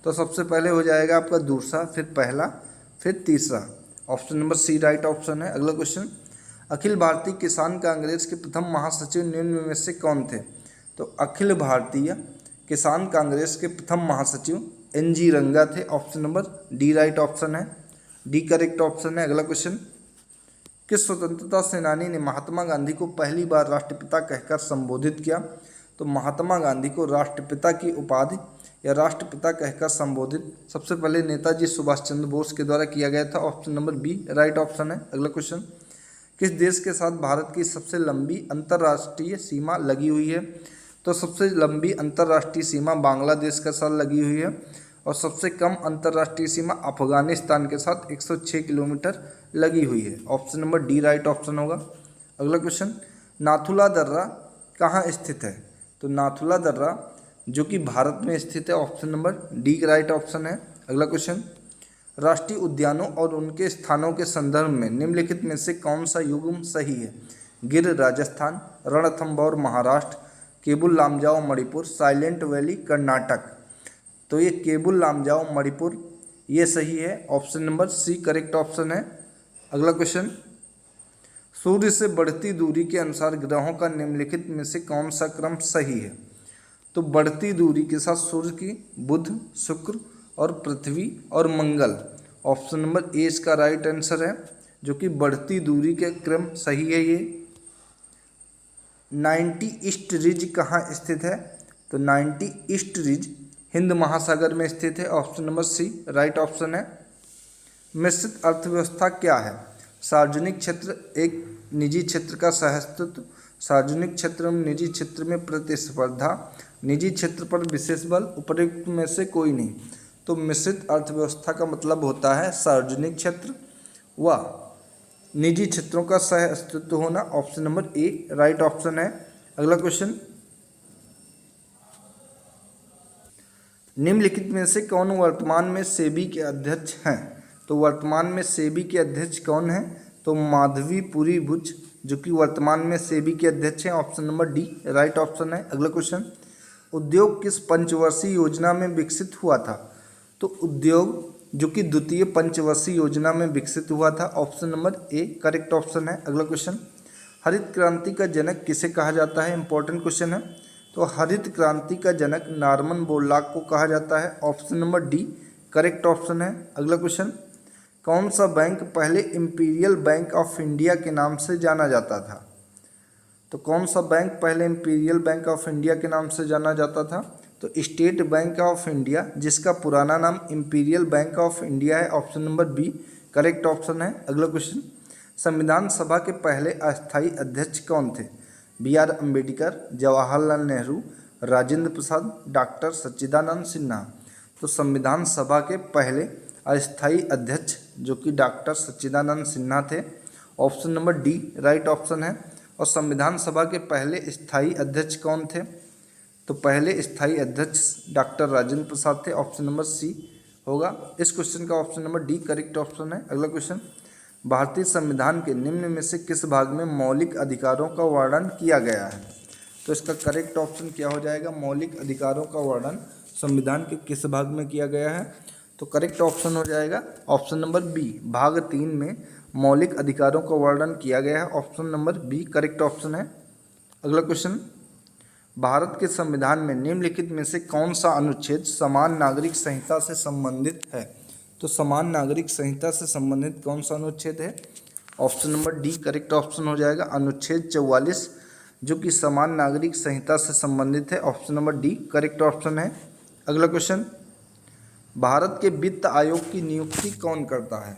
तो सबसे पहले हो जाएगा आपका दूसरा, फिर पहला, फिर तीसरा। Option number C right option है। अगला क्वेश्चन, अखिल भारतीय किसान कांग्रेस के प्रथम महासचिव निम्न में से कौन थे? तो अखिल भारतीय किसान कांग्रेस के प्रथम महासचिव NG रंगा थे। Option number D right option है, डी करेक्ट ऑप्शन है। अगला क्वेश्चन, किस स्वतंत्रता सेनानी ने महात्मा गांधी को पहली बार राष्ट्रपिता कहकर संबोधित किया? तो महात्मा गांधी को राष्ट्रपिता की उपाधि या राष्ट्रपिता कहकर संबोधित सबसे पहले नेताजी सुभाष चंद्र बोस के द्वारा किया गया था। Option number B right option है। अगला क्वेश्चन, किस देश के साथ भारत की सबसे लंबी अंतर्राष्ट्रीय सीमा लगी हुई है? तो सबसे लंबी अंतर्राष्ट्रीय सीमा बांग्लादेश के साथ लगी हुई है, और सबसे कम अंतर्राष्ट्रीय सीमा अफगानिस्तान के साथ 106 किलोमीटर लगी हुई है। Option number D right option होगा। अगला क्वेश्चन, नाथुला दर्रा कहाँ स्थित है? तो नाथुला दर्रा जो कि भारत में स्थित है। Option number D right option है। अगला क्वेश्चन, राष्ट्रीय उद्यानों और उनके स्थानों के संदर्भ में निम्नलिखित में से कौन सा युग्म सही है? Gir Rajasthan, Ranthambore Maharashtra, Keibul Lamjao Manipur, Silent Valley Karnataka. तो ये केबुल लामजाओ मणिपुर ये सही है। Option number C correct option है। अगला क्वेश्चन, सूर्य से बढ़ती दूरी के अनुसार ग्रहों का निम्नलिखित में से कौन सा क्रम सही है? तो बढ़ती दूरी के साथ सूर्य की बुध, शुक्र और पृथ्वी और मंगल। ऑप्शन नंबर ए इसका राइट आंसर है, जो कि बढ़ती दूरी के क्रम सही है। ये 90 ईस्ट रिज कहाँ स्थित है? तो 90 ईस्ट रिज हिंद महासागर में स्थित है। Option number C right option है। मिश्रित अर्थव्यवस्था क्या है? सार्वजनिक क्षेत्र एक निजी क्षेत्र का सहअस्तित्व, सार्वजनिक क्षेत्र एवं निजी क्षेत्र में प्रतिस्पर्धा, निजी क्षेत्र पर विशेष बल, उपरोक्त में से कोई नहीं। तो मिश्रित अर्थव्यवस्था का मतलब होता है सार्वजनिक क्षेत्र व निजी क्षेत्रों का सह अस्तित्व होना। Option number A right option है। अगला क्वेश्चन, निम्नलिखित में से कौन वर्तमान में सेबी के अध्यक्ष हैं? तो वर्तमान में सेबी के अध्यक्ष कौन है? तो माधवी पुरी बुच जो कि वर्तमान में सेबी के अध्यक्ष हैं। Option number D right option है। अगला क्वेश्चन, उद्योग किस पंचवर्षीय योजना में विकसित हुआ था? तो उद्योग जो कि द्वितीय पंचवर्षीय योजना में विकसित हुआ था। Option number A correct option है। अगला क्वेश्चन, हरित क्रांति का जनक किसे कहा जाता है? इंपॉर्टेंट क्वेश्चन है। तो हरित क्रांति का जनक नॉर्मन बोरलॉग को कहा जाता है। Option number D correct option है। अगला क्वेश्चन, कौन सा बैंक पहले इंपीरियल बैंक ऑफ इंडिया के नाम से जाना जाता था? तो कौन सा बैंक पहले इंपीरियल बैंक ऑफ इंडिया के नाम से जाना जाता था? तो स्टेट बैंक ऑफ इंडिया, जिसका पुराना नाम इंपीरियल बैंक ऑफ इंडिया है। Option number B correct option है। अगला क्वेश्चन, संविधान सभा के पहले अस्थायी अध्यक्ष कौन थे? BR अम्बेडकर, जवाहरलाल नेहरू, राजेंद्र प्रसाद, डॉक्टर सच्चिदानंद सिन्हा। तो संविधान सभा के पहले अस्थायी अध्यक्ष जो कि डॉक्टर सच्चिदानंद सिन्हा थे। Option number D right option है। और संविधान सभा के पहले स्थायी अध्यक्ष कौन थे? तो पहले स्थायी अध्यक्ष डॉक्टर राजेंद्र प्रसाद थे। ऑप्शन नंबर सी होगा। इस क्वेश्चन का option number D correct option है। अगला क्वेश्चन, भारतीय संविधान के निम्न में से किस भाग में मौलिक अधिकारों का वर्णन किया गया है? तो इसका करेक्ट ऑप्शन क्या हो जाएगा? मौलिक अधिकारों का वर्णन संविधान के किस भाग में किया गया है? तो करेक्ट ऑप्शन हो जाएगा ऑप्शन नंबर बी, भाग 3 में मौलिक अधिकारों का वर्णन किया गया है। Option number B correct option है। अगला क्वेश्चन, भारत के संविधान में निम्नलिखित में से कौन सा अनुच्छेद समान नागरिक संहिता से संबंधित है? तो समान नागरिक संहिता से संबंधित कौन सा अनुच्छेद है? Option number D correct option हो जाएगा, अनुच्छेद 44 जो कि समान नागरिक संहिता से संबंधित है। Option number D correct option है। अगला क्वेश्चन, भारत के वित्त आयोग की नियुक्ति कौन करता है?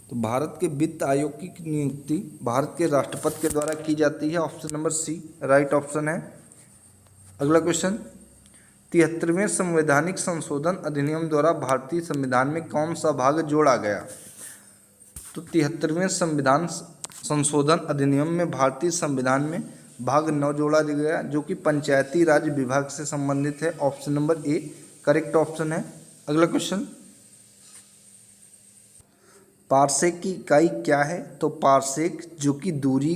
तो भारत के वित्त आयोग की नियुक्ति भारत के राष्ट्रपति के द्वारा की जाती है। Option number C right option है। अगला क्वेश्चन, 73वें संवैधानिक संशोधन अधिनियम द्वारा भारतीय संविधान में कौन सा भाग जोड़ा गया? तो 73वें संविधान संशोधन अधिनियम में भारतीय संविधान में भाग 9 जोड़ा गया, जो कि पंचायती राज विभाग से संबंधित है। Option number A correct option है। अगला क्वेश्चन, पारसेक की इकाई क्या है? तो पारसेक जो कि दूरी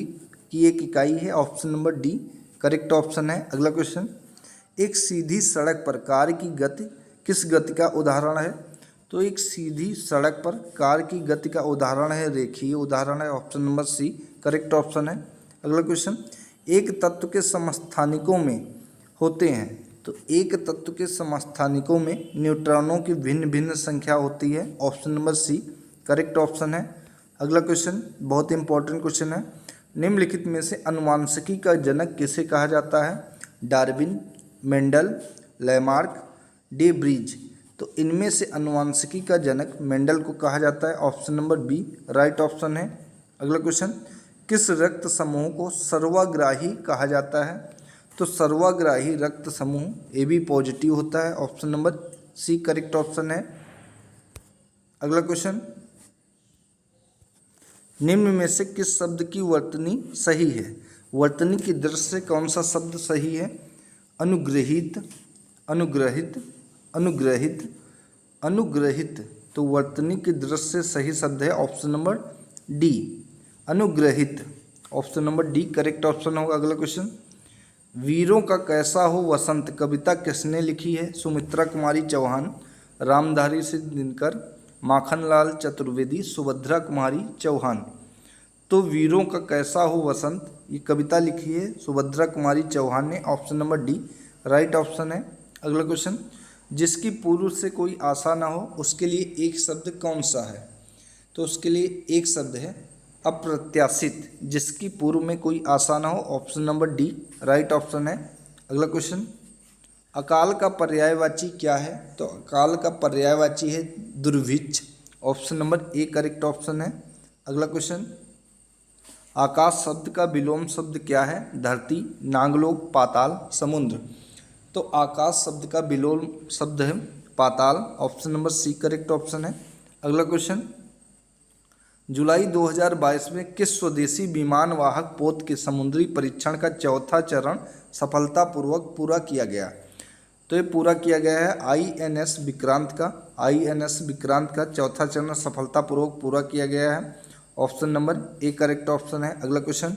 की एक इकाई है। Option number D correct option है। अगला क्वेश्चन, एक सीधी सड़क पर कार की गति किस गति का उदाहरण है? तो एक सीधी सड़क पर कार की गति का उदाहरण है रेखीय उदाहरण है। Option number C correct option है। अगला क्वेश्चन, एक तत्व के समस्थानिकों में होते हैं। तो एक तत्व के समस्थानिकों में न्यूट्रॉनों की भिन्न भिन्न संख्या होती है। Option number C correct option है। अगला क्वेश्चन बहुत इंपॉर्टेंट क्वेश्चन है, निम्नलिखित में से अनुवांशिकी का जनक किसे कहा जाता है? Darwin, Mendel, Lamarck, de Vries. तो इनमें से अनुवांशिकी का जनक मेंडल को कहा जाता है। Option number B right option है। अगला क्वेश्चन, किस रक्त समूह को सर्वाग्राही कहा जाता है? तो सर्वाग्राही रक्त समूह ए बी पॉजिटिव होता है। Option number C correct option है। अगला क्वेश्चन, निम्न में से किस शब्द की वर्तनी सही है? वर्तनी की दृष्टि से कौन सा शब्द सही है? अनुग्रहित, अनुग्रहित, अनुग्रहित, अनुग्रहित। तो वर्तनी की दृष्टि से सही शब्द है ऑप्शन नंबर डी अनुग्रहित। Option number D correct option होगा। अगला क्वेश्चन, वीरों का कैसा हो वसंत कविता किसने लिखी है? सुमित्रा कुमारी चौहान, रामधारी सिंह दिनकर, माखनलाल चतुर्वेदी, सुभद्रा कुमारी चौहान। तो वीरों का कैसा हो वसंत ये कविता लिखी है सुभद्रा कुमारी चौहान ने। Option number D right option है। अगला क्वेश्चन, जिसकी पूर्व से कोई आशा ना हो उसके लिए एक शब्द कौन सा है? तो उसके लिए एक शब्द है अप्रत्याशित, जिसकी पूर्व में कोई आशा ना हो। Option number D right option है। अगला क्वेश्चन, अकाल का पर्यायवाची क्या है? तो अकाल का पर्यायवाची है दुर्भिक्ष। Option number A correct option है। अगला क्वेश्चन, आकाश शब्द का विलोम शब्द क्या है? धरती, नागलोक, पाताल, समुद्र। तो आकाश शब्द का विलोम शब्द है पाताल। Option number C correct option है। अगला क्वेश्चन, जुलाई 2022 में किस स्वदेशी विमान वाहक पोत के समुद्री परीक्षण का चौथा चरण सफलतापूर्वक पूरा किया गया? तो ये पूरा किया गया है INS विक्रांत का। INS विक्रांत का चौथा चरण सफलतापूर्वक पूरा किया गया है। Option number A correct option है। अगला क्वेश्चन,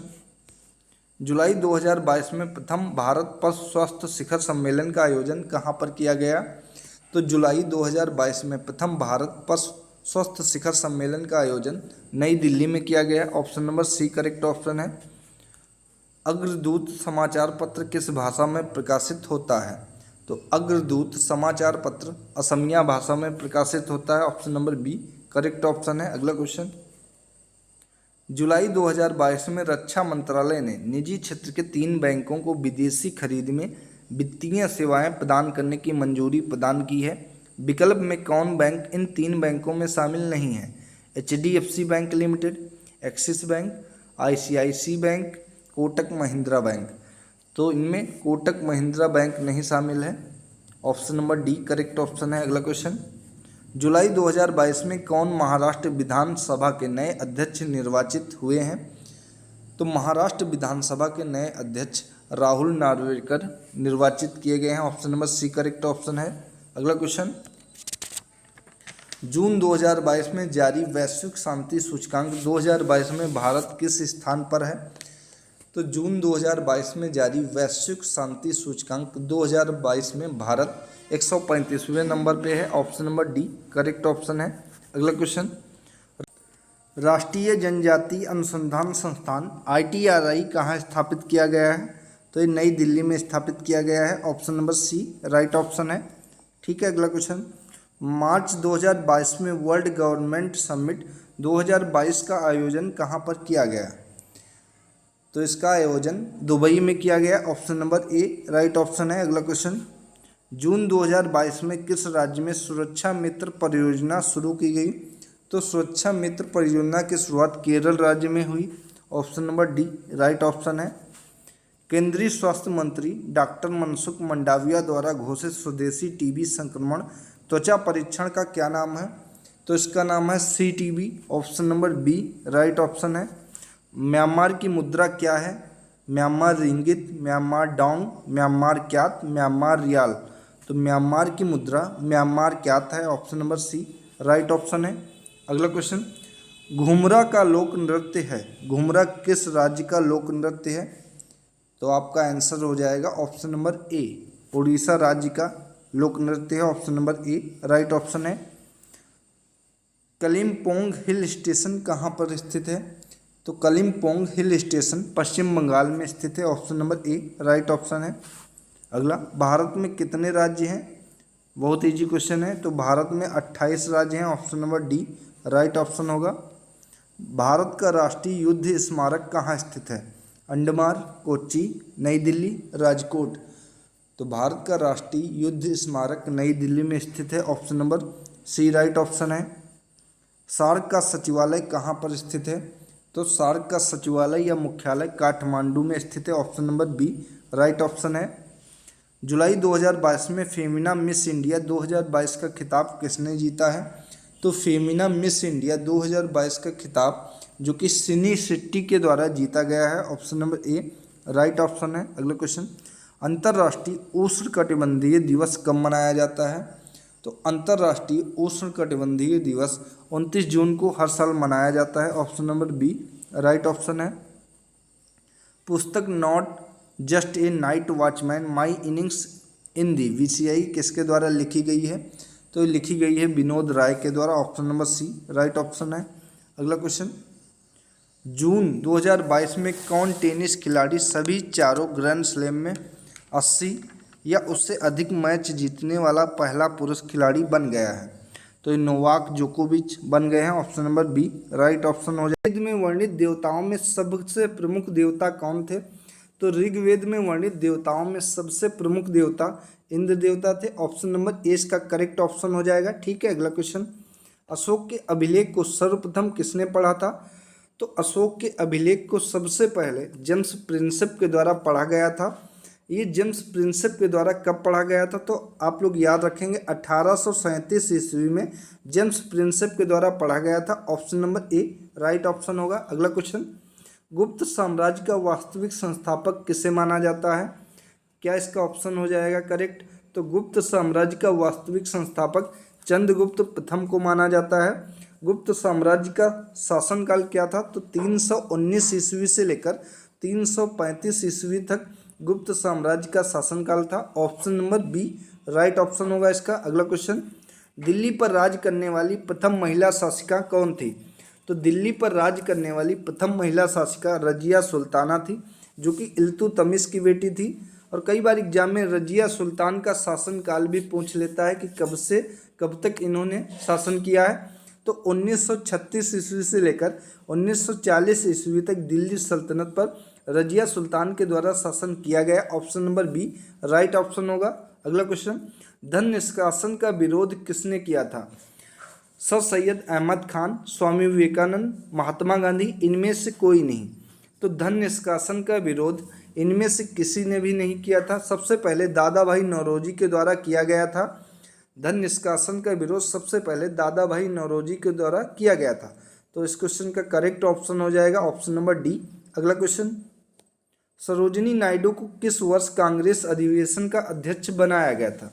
जुलाई 2022 में प्रथम भारत पशु स्वास्थ्य शिखर सम्मेलन का आयोजन कहाँ पर किया गया? तो जुलाई 2022 में प्रथम भारत पशु स्वास्थ्य शिखर सम्मेलन का आयोजन नई दिल्ली में किया गया। Option number C correct option है। अग्रदूत समाचार पत्र किस भाषा में प्रकाशित होता है? तो अग्रदूत समाचार पत्र असमिया भाषा में प्रकाशित होता है। Option number B correct option है। अगला क्वेश्चन, जुलाई 2022 में रक्षा मंत्रालय ने निजी क्षेत्र के 3 बैंकों को विदेशी खरीद में वित्तीय सेवाएं प्रदान करने की मंजूरी प्रदान की है। विकल्प में कौन बैंक इन 3 बैंकों में शामिल नहीं है? HDFC bank limited, axis bank, ICICI bank, Kotak Mahindra bank. तो इनमें कोटक महिंद्रा बैंक नहीं शामिल है। Option number D correct option है। अगला क्वेश्चन, जुलाई 2022 में कौन महाराष्ट्र विधानसभा के नए अध्यक्ष निर्वाचित हुए हैं? तो महाराष्ट्र विधानसभा के नए अध्यक्ष राहुल नार्वेकर निर्वाचित किए गए हैं। Option number C correct option है। अगला क्वेश्चन, जून 2022 में जारी वैश्विक शांति सूचकांक 2022 में भारत किस स्थान पर है? तो जून 2022 में जारी वैश्विक शांति सूचकांक 2022 में भारत 135वें नंबर पे है। Option number D correct option है। अगला क्वेश्चन, राष्ट्रीय जनजातीय अनुसंधान संस्थान ITRI कहाँ स्थापित किया गया है? तो ये नई दिल्ली में स्थापित किया गया है। Option number C right option है। ठीक है। अगला क्वेश्चन, मार्च 2022 में वर्ल्ड गवर्नमेंट समिट 2022 का आयोजन कहाँ पर किया गया? तो इसका आयोजन दुबई में किया गया। Option number A right option है। अगला क्वेश्चन, जून 2022 में किस राज्य में सुरक्षा मित्र परियोजना शुरू की गई? तो सुरक्षा मित्र परियोजना की शुरुआत केरल राज्य में हुई। Option number D right option है। केंद्रीय स्वास्थ्य मंत्री डॉक्टर मनसुख मंडाविया द्वारा घोषित स्वदेशी टीबी संक्रमण त्वचा परीक्षण का क्या नाम है? तो इसका नाम है CTB। Option number B right option है। म्यांमार की मुद्रा क्या है? Myanmar ringgit, Myanmar dong, Myanmar kyat, Myanmar rial. तो म्यांमार की मुद्रा म्यांमार क्यात है। Option number C right option है। अगला क्वेश्चन, घुमरा का लोक नृत्य है, घुमरा किस राज्य का लोक नृत्य है? तो आपका आंसर हो जाएगा ऑप्शन नंबर ए, उड़ीसा राज्य का लोक नृत्य है। Option number A right option है। कलिम्पोंग हिल स्टेशन कहाँ पर स्थित है? तो कलिम्पोंग हिल स्टेशन पश्चिम बंगाल में स्थित है। Option number A right option है। अगला, भारत में कितने राज्य हैं? बहुत इजी क्वेश्चन है। तो भारत में 28 राज्य हैं। Option number D right option होगा। भारत का राष्ट्रीय युद्ध स्मारक कहाँ स्थित है? अंडमान, कोच्चि, नई दिल्ली, राजकोट। तो भारत का राष्ट्रीय युद्ध स्मारक नई दिल्ली में स्थित है। Option number C right option है। सार्क का सचिवालय कहाँ पर स्थित है? तो सार्क का सचिवालय या मुख्यालय काठमांडू में स्थित है। Option number B right option है। जुलाई 2022 में फेमिना मिस इंडिया 2022 का खिताब किसने जीता है? तो फेमिना मिस इंडिया 2022 का खिताब जो कि सिनी शेट्टी के द्वारा जीता गया है। Option number A right option है। अगला क्वेश्चन, अंतर्राष्ट्रीय उष्णकटिबंधीय दिवस कब मनाया जाता है? तो अंतर्राष्ट्रीय उष्णकटिबंधीय दिवस 29 जून को हर साल मनाया जाता है। Option number B right option है। पुस्तक not just a night watchman my innings in the VCI किसके द्वारा लिखी गई है? तो लिखी गई है विनोद राय के द्वारा। Option number C right option है। अगला क्वेश्चन, जून 2022 में कौन टेनिस खिलाड़ी सभी चारों ग्रैंड स्लैम में 80 या उससे अधिक मैच जीतने वाला पहला पुरुष खिलाड़ी बन गया है? तो ये नोवाक जोकोविच बन गए हैं। Option number B right option हो जाए। ऋग्वेद में वर्णित देवताओं में सबसे प्रमुख देवता कौन थे? तो ऋग्वेद में वर्णित देवताओं में सबसे प्रमुख देवता इंद्र देवता थे। ऑप्शन नंबर ए इसका करेक्ट ऑप्शन हो जाएगा। ठीक है, अगला क्वेश्चन, अशोक के अभिलेख को सर्वप्रथम किसने पढ़ा था? तो अशोक के अभिलेख को सबसे पहले जेम्स प्रिंसेप के द्वारा पढ़ा गया था। ये जेम्स प्रिंसेप के द्वारा कब पढ़ा गया था? तो आप लोग याद रखेंगे 1837 ईस्वी में जेम्स प्रिंसेप के द्वारा पढ़ा गया था। Option number A right option होगा। अगला क्वेश्चन, गुप्त साम्राज्य का वास्तविक संस्थापक किसे माना जाता है? क्या इसका ऑप्शन हो जाएगा करेक्ट? तो गुप्त साम्राज्य का वास्तविक संस्थापक चंद्रगुप्त प्रथम को माना जाता है। गुप्त साम्राज्य का शासनकाल क्या था? तो 319 ईस्वी से लेकर 335 ईस्वी तक गुप्त साम्राज्य का शासनकाल था। Option number B right option होगा इसका। अगला क्वेश्चन, दिल्ली पर राज करने वाली प्रथम महिला शासिका कौन थी? तो दिल्ली पर राज करने वाली प्रथम महिला शासिका रजिया सुल्ताना थी, जो कि इल्तुतमिश की बेटी थी। और कई बार एग्जाम में रजिया सुल्तान का शासनकाल भी पूछ लेता है कि कब से कब तक इन्होंने शासन किया है। तो 1936 ईस्वी से लेकर 1940 ईस्वी तक दिल्ली सल्तनत पर रजिया सुल्तान के द्वारा शासन किया गया। Option number B right option होगा। अगला क्वेश्चन, धन निष्कासन का विरोध किसने किया था? सर सैयद अहमद खान, स्वामी विवेकानंद, महात्मा गांधी, इनमें से कोई नहीं। तो धन निष्कासन का विरोध इनमें से किसी ने भी नहीं किया था। सबसे पहले दादा भाई नौरोजी के द्वारा किया गया था। धन निष्कासन का विरोध सबसे पहले दादा भाई नौरोजी के द्वारा किया गया था। तो इस क्वेश्चन का करेक्ट ऑप्शन हो जाएगा ऑप्शन नंबर डी। अगला क्वेश्चन, सरोजिनी नायडू को किस वर्ष कांग्रेस अधिवेशन का अध्यक्ष बनाया गया था?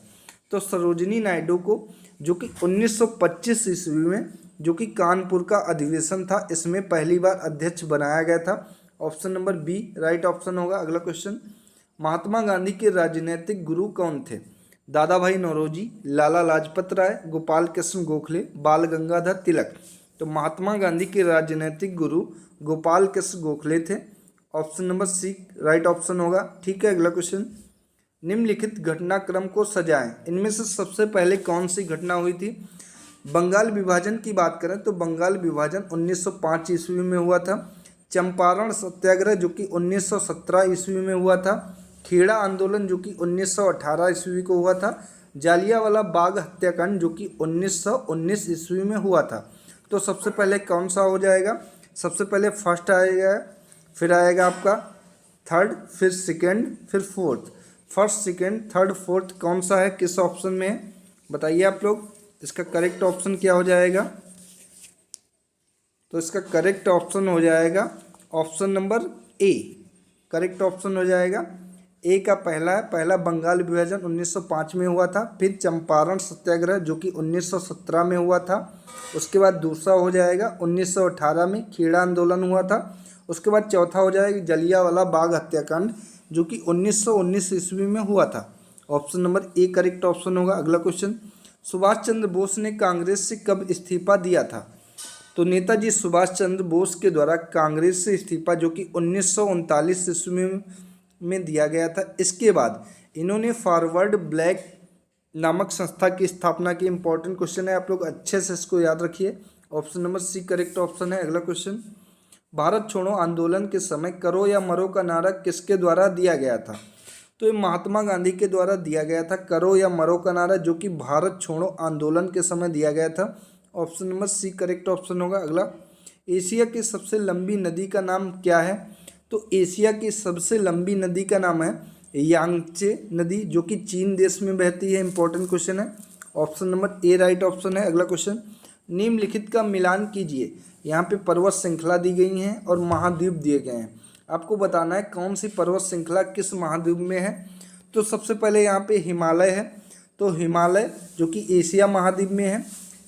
तो सरोजिनी नायडू को जो कि 1925 ईस्वी में जो कि कानपुर का अधिवेशन था, इसमें पहली बार अध्यक्ष बनाया गया था। Option number B right option होगा। अगला क्वेश्चन, महात्मा गांधी के राजनीतिक गुरु कौन थे? दादा भाई नौरोजी, लाला लाजपत राय, गोपाल कृष्ण गोखले, बाल गंगाधर तिलक। तो महात्मा गांधी के राजनीतिक गुरु गोपाल कृष्ण गोखले थे। Option number C right option होगा। ठीक है, अगला क्वेश्चन, निम्नलिखित घटनाक्रम को सजाएं। इनमें से सबसे पहले कौन सी घटना हुई थी? बंगाल विभाजन की बात करें तो बंगाल विभाजन 1905 ईस्वी में हुआ था। चंपारण सत्याग्रह जो कि 1917 ईस्वी में हुआ था। खेड़ा आंदोलन जो कि 1918 ईस्वी को हुआ था। जालियांवाला बाग हत्याकांड जो कि 1919 ईस्वी में हुआ था। तो सबसे पहले कौन सा हो जाएगा? सबसे पहले फर्स्ट आएगा, फिर आएगा आपका थर्ड, फिर सेकेंड, फिर fourth. First, second, third, fourth कौन सा है, किस ऑप्शन में है, बताइए आप लोग। इसका करेक्ट ऑप्शन क्या हो जाएगा? तो इसका करेक्ट ऑप्शन हो जाएगा option number A. Correct option हो जाएगा ए का पहला है। पहला बंगाल विभाजन 1905 में हुआ था। फिर चंपारण सत्याग्रह जो कि 1917 में हुआ था। उसके बाद दूसरा हो जाएगा 1918 में खेड़ा आंदोलन हुआ था। उसके बाद चौथा हो जाएगा जलियांवाला बाग हत्याकांड जो कि 1919 ईस्वी में हुआ था। Option number A correct option होगा। अगला क्वेश्चन, सुभाष चंद्र बोस ने कांग्रेस से कब इस्तीफा दिया था? तो नेताजी सुभाष चंद्र बोस के द्वारा कांग्रेस से इस्तीफा जो कि 1939 ईस्वी में दिया गया था। इसके बाद इन्होंने फॉरवर्ड ब्लैक नामक संस्था की स्थापना की। इंपॉर्टेंट क्वेश्चन है, आप लोग अच्छे से इसको याद रखिए। Option number C correct option है। अगला क्वेश्चन, भारत छोड़ो आंदोलन के समय करो या मरो का नारा किसके द्वारा दिया गया था? तो ये महात्मा गांधी के द्वारा दिया गया था, करो या मरो का नारा, जो कि भारत छोड़ो आंदोलन के समय दिया गया था। Option number C correct option होगा। अगला, एशिया की सबसे लंबी नदी का नाम क्या है? तो एशिया की सबसे लंबी नदी का नाम है यांगचे नदी जो कि चीन देश में बहती है। इंपॉर्टेंट क्वेश्चन है। Option number A right option है। अगला क्वेश्चन, निम्नलिखित का मिलान कीजिए। यहाँ पे पर्वत श्रृंखला दी गई हैं और महाद्वीप दिए गए हैं। आपको बताना है कौन सी पर्वत श्रृंखला किस महाद्वीप में है। तो सबसे पहले यहाँ पे हिमालय है, तो हिमालय जो कि एशिया महाद्वीप में है।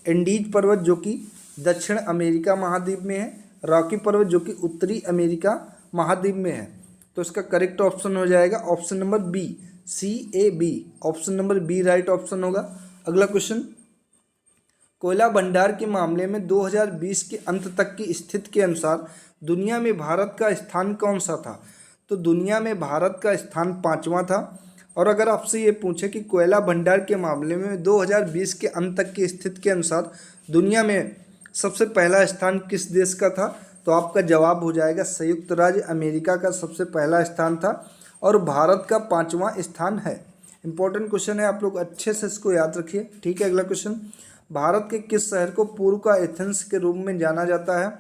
एंडीज पर्वत जो कि दक्षिण अमेरिका महाद्वीप में है। रॉकी पर्वत जो कि उत्तरी अमेरिका महाद्वीप में है। तो इसका करेक्ट ऑप्शन हो जाएगा option number B, CAB। Option number B right option होगा। अगला क्वेश्चन, कोयला भंडार के मामले में 2020 के अंत तक की स्थिति के अनुसार दुनिया में भारत का स्थान कौन सा था? तो दुनिया में भारत का स्थान 5वां था। और अगर आपसे ये पूछे कि कोयला भंडार के मामले में 2020 के अंत तक की स्थिति के अनुसार दुनिया में सबसे पहला स्थान किस देश का था, तो आपका जवाब हो जाएगा संयुक्त राज्य अमेरिका का सबसे पहला स्थान था और भारत का 5वां स्थान है। इंपॉर्टेंट क्वेश्चन है, आप लोग अच्छे से इसको याद रखिए। ठीक है, अगला क्वेश्चन, भारत के किस शहर को पूर्व का एथेंस के रूप में जाना जाता है?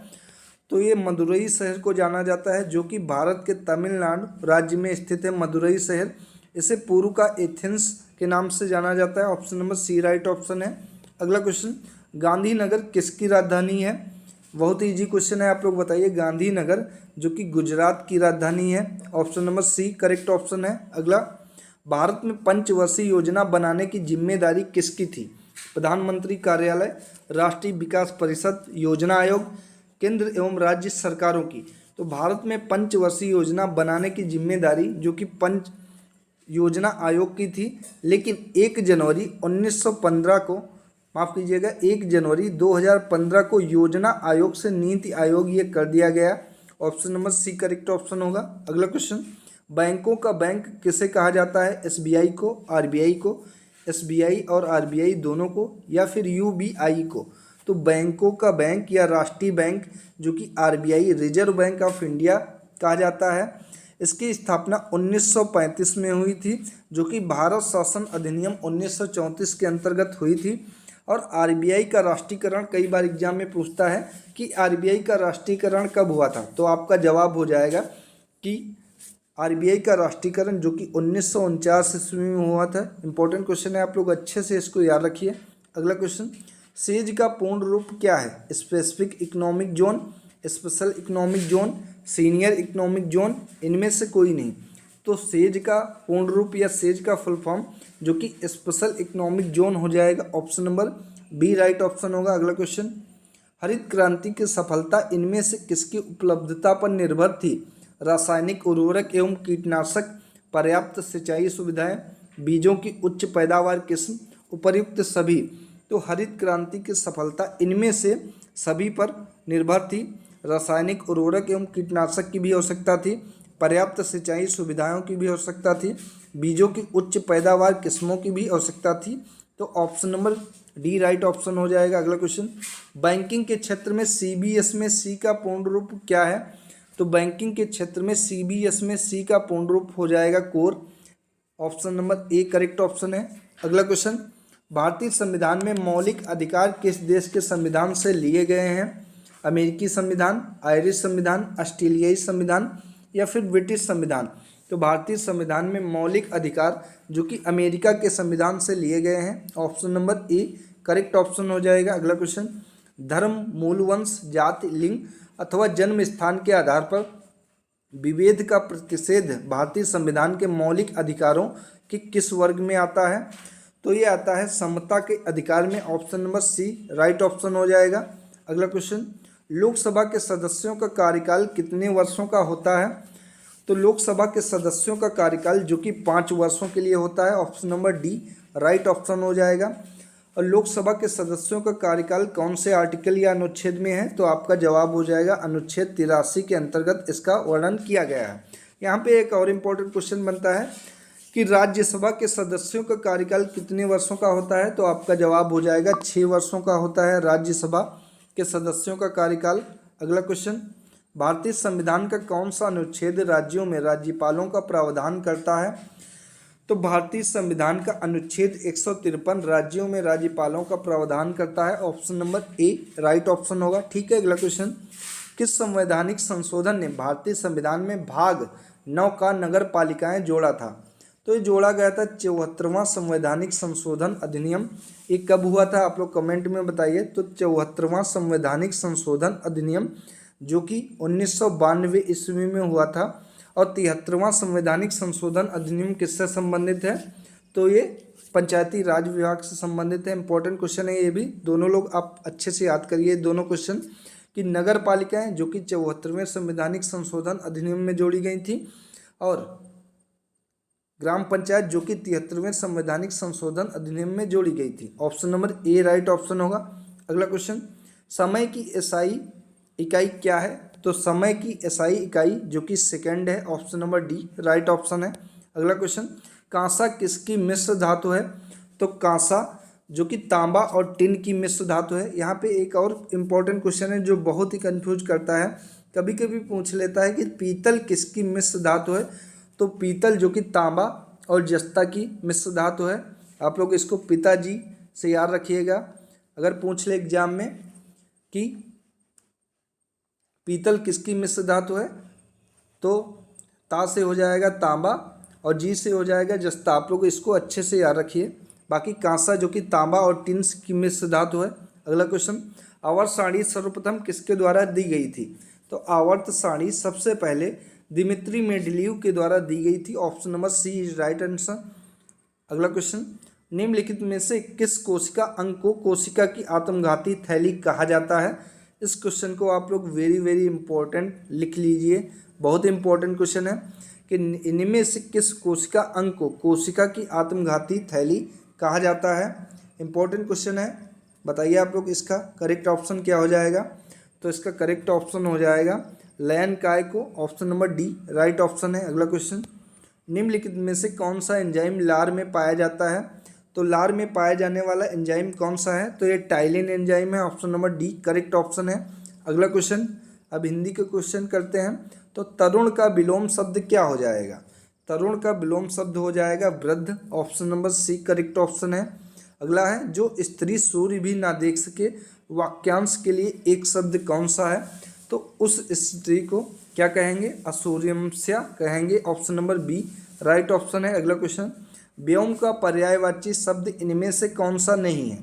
तो ये मदुरई शहर को जाना जाता है जो कि भारत के तमिलनाडु राज्य में स्थित है। मदुरई शहर, इसे पूर्व का एथेंस के नाम से जाना जाता है। Option number C right option है। अगला क्वेश्चन, गांधीनगर किसकी राजधानी है? बहुत इजी क्वेश्चन है, आप लोग बताइए। गांधीनगर जो कि गुजरात की राजधानी है। Option number C correct option है। अगला, भारत में पंचवर्षीय योजना बनाने की जिम्मेदारी किसकी थी? प्रधानमंत्री कार्यालय, राष्ट्रीय विकास परिषद, योजना आयोग, केंद्र एवं राज्य सरकारों की। तो भारत में पंचवर्षीय योजना बनाने की जिम्मेदारी जो कि पंच योजना आयोग की थी, लेकिन 1 जनवरी 1915 को, माफ़ कीजिएगा 1 जनवरी 2015 को योजना आयोग से नीति आयोग ये कर दिया गया। Option number C correct option होगा। अगला क्वेश्चन, बैंकों का बैंक किसे कहा जाता है? SBI को, RBI को, SBI और RBI दोनों को, या फिर UBI को? तो बैंकों का बैंक या राष्ट्रीय बैंक जो कि RBI reserve bank of India कहा जाता है। इसकी स्थापना 1935 में हुई थी जो कि भारत शासन अधिनियम 1934 के अंतर्गत हुई थी। और RBI का राष्ट्रीयकरण कई बार एग्जाम में पूछता है कि RBI का राष्ट्रीयकरण कब हुआ था, तो आपका जवाब हो जाएगा कि RBI का राष्ट्रीयकरण जो कि 1949 ईस्वी में हुआ था। इंपॉर्टेंट क्वेश्चन है, आप लोग अच्छे से इसको याद रखिए। अगला क्वेश्चन, सेज का पूर्ण रूप क्या है? Specific economic zone, special economic zone, senior economic zone, इनमें से कोई नहीं। तो सेज का पूर्ण रूप या सेज का फुल फॉर्म जो कि स्पेशल इकोनॉमिक जोन हो जाएगा। Option number B right option होगा। अगला क्वेश्चन, हरित क्रांति की सफलता इनमें से किसकी उपलब्धता पर निर्भर थी? रासायनिक उर्वरक एवं कीटनाशक, पर्याप्त सिंचाई सुविधाएं, बीजों की उच्च पैदावार किस्म, उपर्युक्त सभी। तो हरित क्रांति की सफलता इनमें से सभी पर निर्भर थी। रासायनिक उर्वरक एवं कीटनाशक की भी आवश्यकता थी, पर्याप्त सिंचाई सुविधाओं की भी आवश्यकता थी, बीजों की उच्च पैदावार किस्मों की भी आवश्यकता थी। तो option number D right option हो जाएगा। अगला क्वेश्चन, बैंकिंग के क्षेत्र में CBS में सी का पूर्ण रूप क्या है? तो बैंकिंग के क्षेत्र में CBS में C का पूर्ण रूप हो जाएगा core. Option number A correct option है। अगला क्वेश्चन, भारतीय संविधान में मौलिक अधिकार किस देश के संविधान से लिए गए हैं? अमेरिकी संविधान, आयरिश संविधान, ऑस्ट्रेलियाई संविधान या फिर ब्रिटिश संविधान? तो भारतीय संविधान में मौलिक अधिकार जो कि अमेरिका के संविधान से लिए गए हैं। Option number A correct option हो जाएगा। अगला क्वेश्चन, धर्म, मूल वंश, जाति, लिंग अथवा जन्म स्थान के आधार पर विभेद का प्रतिषेध भारतीय संविधान के मौलिक अधिकारों के किस वर्ग में आता है? तो ये आता है समता के अधिकार में। Option number C right option हो जाएगा। अगला क्वेश्चन, लोकसभा के सदस्यों का कार्यकाल कितने वर्षों का होता है? तो लोकसभा के सदस्यों का कार्यकाल जो कि 5 वर्षों के लिए होता है। Option number D right option हो जाएगा। और लोकसभा के सदस्यों का कार्यकाल कौन से आर्टिकल या अनुच्छेद में है? तो आपका जवाब हो जाएगा अनुच्छेद 83 के अंतर्गत इसका वर्णन किया गया है। यहाँ पे एक और इम्पोर्टेंट क्वेश्चन बनता है कि राज्यसभा के सदस्यों का कार्यकाल कितने वर्षों का होता है? तो आपका जवाब हो जाएगा 6 वर्षों का होता है राज्यसभा के सदस्यों का कार्यकाल। अगला क्वेश्चन, भारतीय संविधान का कौन सा अनुच्छेद राज्यों में राज्यपालों का प्रावधान करता है? तो भारतीय संविधान का अनुच्छेद 153 राज्यों में राज्यपालों का प्रावधान करता है। Option number A right option होगा। ठीक है, अगला क्वेश्चन, किस संवैधानिक संशोधन ने भारतीय संविधान में भाग 9 का नगर पालिकाएं जोड़ा था? तो ये जोड़ा गया था 74वां संवैधानिक संशोधन अधिनियम। ये कब हुआ था आप लोग कमेंट में बताइए। तो 74वां संवैधानिक संशोधन अधिनियम जो कि 1992 ईस्वी में हुआ था। और 73वां संवैधानिक संशोधन अधिनियम किससे संबंधित है? तो ये पंचायती राज विभाग से संबंधित है। इंपॉर्टेंट क्वेश्चन है ये भी, दोनों लोग आप अच्छे से याद करिए दोनों क्वेश्चन कि नगर पालिकाएं जो कि 74वें संवैधानिक संशोधन अधिनियम में जोड़ी गई थी और ग्राम पंचायत जो कि 73वें संवैधानिक संशोधन अधिनियम में जोड़ी गई थी। Option number A right option होगा। अगला क्वेश्चन, समय की एसआई इकाई क्या है? तो समय की एसआई इकाई जो कि सेकंड है। Option number D right option है। अगला क्वेश्चन, कांसा किसकी मिश्र धातु है? तो कांसा जो कि तांबा और टिन की मिश्र धातु है। यहाँ पे एक और इम्पॉर्टेंट क्वेश्चन है जो बहुत ही कंफ्यूज करता है, कभी कभी पूछ लेता है कि पीतल किसकी मिश्र धातु है? तो पीतल जो कि तांबा और जस्ता की मिश्र धातु है। आप लोग इसको पिताजी से याद रखिएगा। अगर पूछ ले एग्जाम में कि पीतल किसकी मिश्र धातु है तो ता से हो जाएगा तांबा और जी से हो जाएगा जस्ता। आप लोग इसको अच्छे से याद रखिए। बाकी कांसा जो कि तांबा और टिन की मिश्र धातु है। अगला क्वेश्चन, आवर्त सारणी सर्वप्रथम किसके द्वारा दी गई थी? तो आवर्त सारणी सबसे पहले दिमित्री मेंडेलीव के द्वारा दी गई थी। Option number C is right answer. अगला क्वेश्चन, निम्नलिखित में से किस कोशिका अंग को कोशिका की आत्मघाती थैली कहा जाता है? इस क्वेश्चन को आप लोग वेरी इंपॉर्टेंट लिख लीजिए, बहुत इंपॉर्टेंट क्वेश्चन है कि इनमें से किस कोशिका अंग को कोशिका की आत्मघाती थैली कहा जाता है। इंपॉर्टेंट क्वेश्चन है, बताइए आप लोग इसका करेक्ट ऑप्शन क्या हो जाएगा? तो इसका करेक्ट ऑप्शन हो जाएगा लयन काय को। Option number D right option है। अगला क्वेश्चन, निम्नलिखित में से कौन सा एंजाइम लार में पाया जाता है? तो लार में पाया जाने वाला एंजाइम कौन सा है? तो ये टाइलिन एंजाइम है। Option number D correct option है। अगला क्वेश्चन, अब हिंदी के क्वेश्चन करते हैं। तो तरुण का विलोम शब्द क्या हो जाएगा? तरुण का विलोम शब्द हो जाएगा वृद्ध। Option number C correct option है। अगला है, जो स्त्री सूर्य भी ना देख सके वाक्यांश के लिए एक शब्द कौन सा है? तो उस स्त्री को क्या कहेंगे? असूर्यमस्या कहेंगे। Option number B right option है। अगला क्वेश्चन, व्योम का पर्यायवाची शब्द इनमें से कौन सा नहीं है?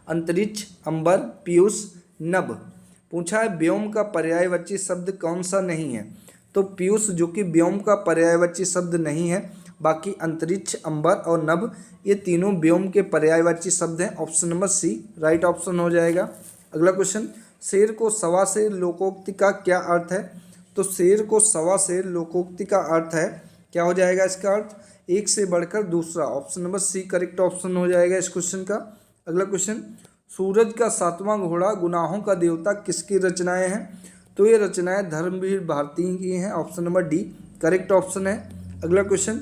अंतरिक्ष, अंबर, पीयूष, नभ। पूछा है व्योम का पर्यायवाची शब्द कौन सा नहीं है? तो पीयूष जो कि व्योम का पर्यायवाची शब्द नहीं है। बाकी अंतरिक्ष, अंबर और नभ ये तीनों व्योम के पर्यायवाची शब्द हैं। Option number C right option हो जाएगा। अगला क्वेश्चन, शेर को सवा शेर लोकोक्ति का क्या अर्थ है? तो शेर को सवा शेर लोकोक्ति का अर्थ है, क्या हो जाएगा इसका अर्थ? एक से बढ़कर दूसरा। Option number C correct option हो जाएगा इस क्वेश्चन का। अगला क्वेश्चन, सूरज का 7वां घोड़ा गुनाहों का देवता किसकी रचनाएं हैं? तो ये रचनाएं धर्मवीर भारती की हैं। Option number D correct option है। अगला क्वेश्चन,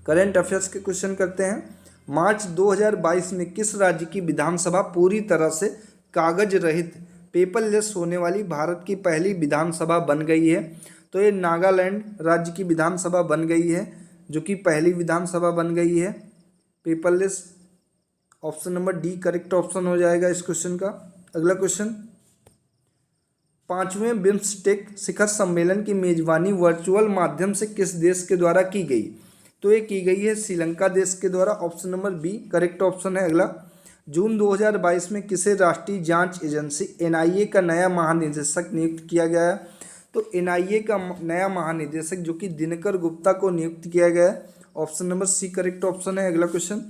करंट अफेयर्स के क्वेश्चन करते हैं। मार्च 2022 में किस राज्य की विधानसभा पूरी तरह से कागज रहित पेपरलेस होने वाली भारत की पहली विधानसभा बन गई है? तो ये नागालैंड राज्य की विधानसभा बन गई है, जो कि पहली विधानसभा बन गई है paperless. Option number D correct option हो जाएगा इस क्वेश्चन का। अगला क्वेश्चन, 5वें बिम्स्टेक शिखर सम्मेलन की मेजबानी वर्चुअल माध्यम से किस देश के द्वारा की गई? तो ये की गई है श्रीलंका देश के द्वारा। Option number B correct option है। अगला, जून 2022 में किसे राष्ट्रीय जांच एजेंसी एनआईए का नया महानिदेशक नियुक्त किया गया है? तो एनआईए का नया महानिदेशक जो कि दिनकर गुप्ता को नियुक्त किया गया है। Option number C correct option है। अगला क्वेश्चन,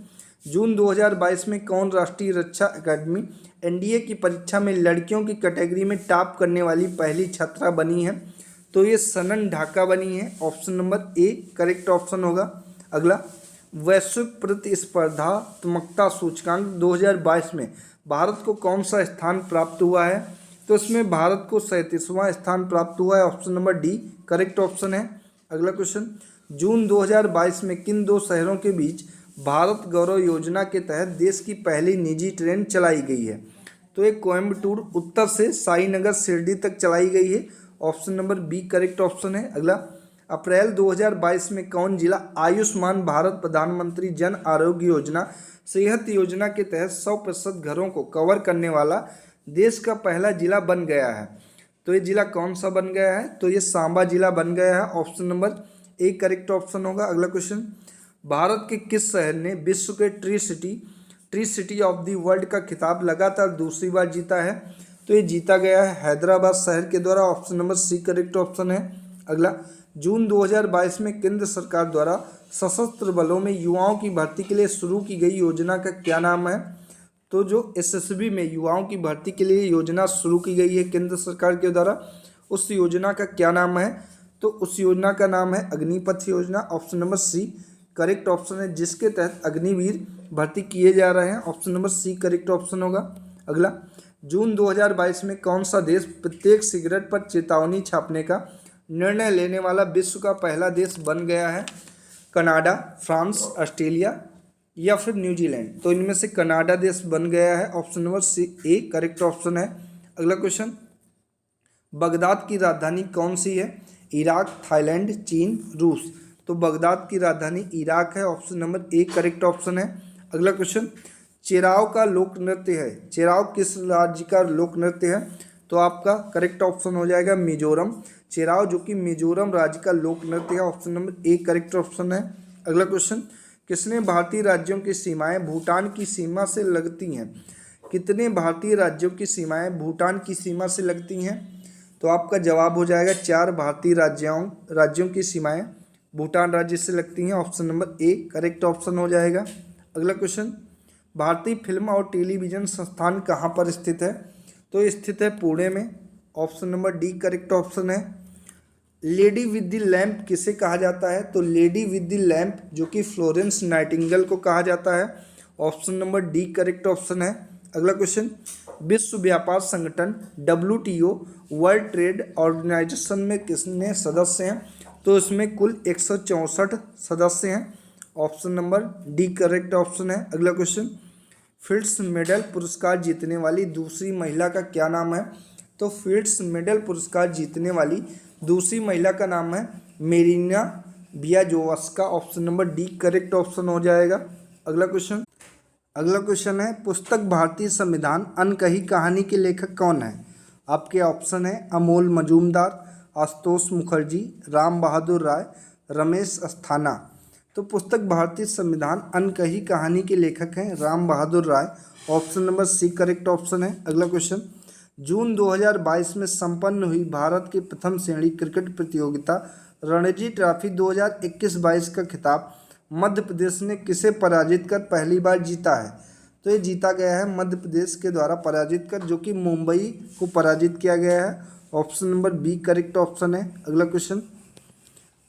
जून 2022 में कौन राष्ट्रीय रक्षा अकादमी एनडीए की परीक्षा में लड़कियों की कैटेगरी में टॉप करने वाली पहली छात्रा बनी है? तो ये सनन ढाका बनी है। Option number A correct option होगा। अगला, वैश्विक प्रतिस्पर्धात्मकता सूचकांक 2022 में भारत को कौन सा स्थान प्राप्त हुआ है? तो इसमें भारत को 37वां स्थान प्राप्त हुआ है। Option number D correct option है। अगला क्वेश्चन, जून 2022 में किन दो शहरों के बीच भारत गौरव योजना के तहत देश की पहली निजी ट्रेन चलाई गई है? तो ये कोयम्बटूर उत्तर से साईनगर शिरडी तक चलाई गई है। Option number B correct option है। अगला, अप्रैल 2022 में कौन जिला आयुष्मान भारत प्रधानमंत्री जन आरोग्य योजना सेहत योजना के तहत 100% घरों को कवर करने वाला देश का पहला जिला बन गया है? तो ये जिला कौन सा बन गया है? तो ये सांबा जिला बन गया है। Option number A correct option होगा। अगला क्वेश्चन, भारत के किस शहर ने विश्व के tree city of the world का खिताब लगातार दूसरी बार जीता है? तो ये जीता गया है हैदराबाद शहर के द्वारा। Option number C correct option है। अगला, जून 2022 में केंद्र सरकार द्वारा सशस्त्र बलों में युवाओं की भर्ती के लिए शुरू की गई योजना का क्या नाम है? तो जो एसएसबी में युवाओं की भर्ती के लिए योजना शुरू की गई है केंद्र सरकार के द्वारा, उस योजना का क्या नाम है? तो उस योजना का नाम है अग्निपथ योजना। Option number C correct option है, जिसके तहत अग्निवीर भर्ती किए जा रहे हैं। Option number C correct option होगा। अगला, जून 2022 में कौन सा देश प्रत्येक सिगरेट पर चेतावनी छापने का निर्णय लेने वाला विश्व का पहला देश बन गया है? कनाडा, फ्रांस, ऑस्ट्रेलिया या फिर न्यूजीलैंड? तो इनमें से कनाडा देश बन गया है। ऑप्शन नंबर सी ए करेक्ट ऑप्शन है। अगला क्वेश्चन, बगदाद की राजधानी कौन सी है? इराक, थाईलैंड, चीन, रूस? तो बगदाद की राजधानी इराक है। Option number A correct option है। अगला क्वेश्चन, चेराव का लोक नृत्य है, चेराव किस राज्य का लोक नृत्य है? तो आपका करेक्ट ऑप्शन हो जाएगा मिजोरम। चेराव जो कि मिजोरम राज्य का लोक नृत्य है। Option number A correct option है। अगला क्वेश्चन, कितने भारतीय राज्यों की सीमाएं भूटान की सीमा से लगती हैं? कितने भारतीय राज्यों की सीमाएं भूटान की सीमा से लगती हैं? तो आपका जवाब हो जाएगा 4 भारतीय राज्यों की सीमाएं भूटान राज्य से लगती हैं। Option number A correct option हो जाएगा। अगला क्वेश्चन, भारतीय फिल्म और टेलीविज़न संस्थान कहाँ पर स्थित है? तो स्थित है पुणे में। Option number D correct option है। लेडी विद द लैम्प किसे कहा जाता है? तो लेडी विद द लैम्प जो कि फ्लोरेंस नाइटिंगेल को कहा जाता है। Option number D correct option है। अगला क्वेश्चन, विश्व व्यापार संगठन WTO वर्ल्ड ट्रेड ऑर्गेनाइजेशन में कितने सदस्य हैं? तो इसमें कुल 164 सदस्य हैं। Option number D correct option है। अगला क्वेश्चन, फील्ड्स मेडल पुरस्कार जीतने वाली दूसरी महिला का क्या नाम है? तो फील्ड्स मेडल पुरस्कार जीतने वाली दूसरी महिला का नाम है Maryna Viazovska. Option number D correct option हो जाएगा। अगला क्वेश्चन है, पुस्तक भारतीय संविधान अनकही कहानी के लेखक कौन है? आपके ऑप्शन है अमोल मजूमदार, आशुतोष मुखर्जी, राम बहादुर राय, रमेश अस्थाना। तो पुस्तक भारतीय संविधान अनकही कहानी के लेखक हैं Ram Bahadur Rai. Option number C correct option है। अगला क्वेश्चन, जून 2022 में संपन्न हुई भारत की प्रथम श्रेणी क्रिकेट प्रतियोगिता रणजी ट्रॉफी 2021-22 का खिताब मध्य प्रदेश ने किसे पराजित कर पहली बार जीता है? तो ये जीता गया है मध्य प्रदेश के द्वारा पराजित कर, जो कि मुंबई को पराजित किया गया है। Option number B correct option है। अगला क्वेश्चन,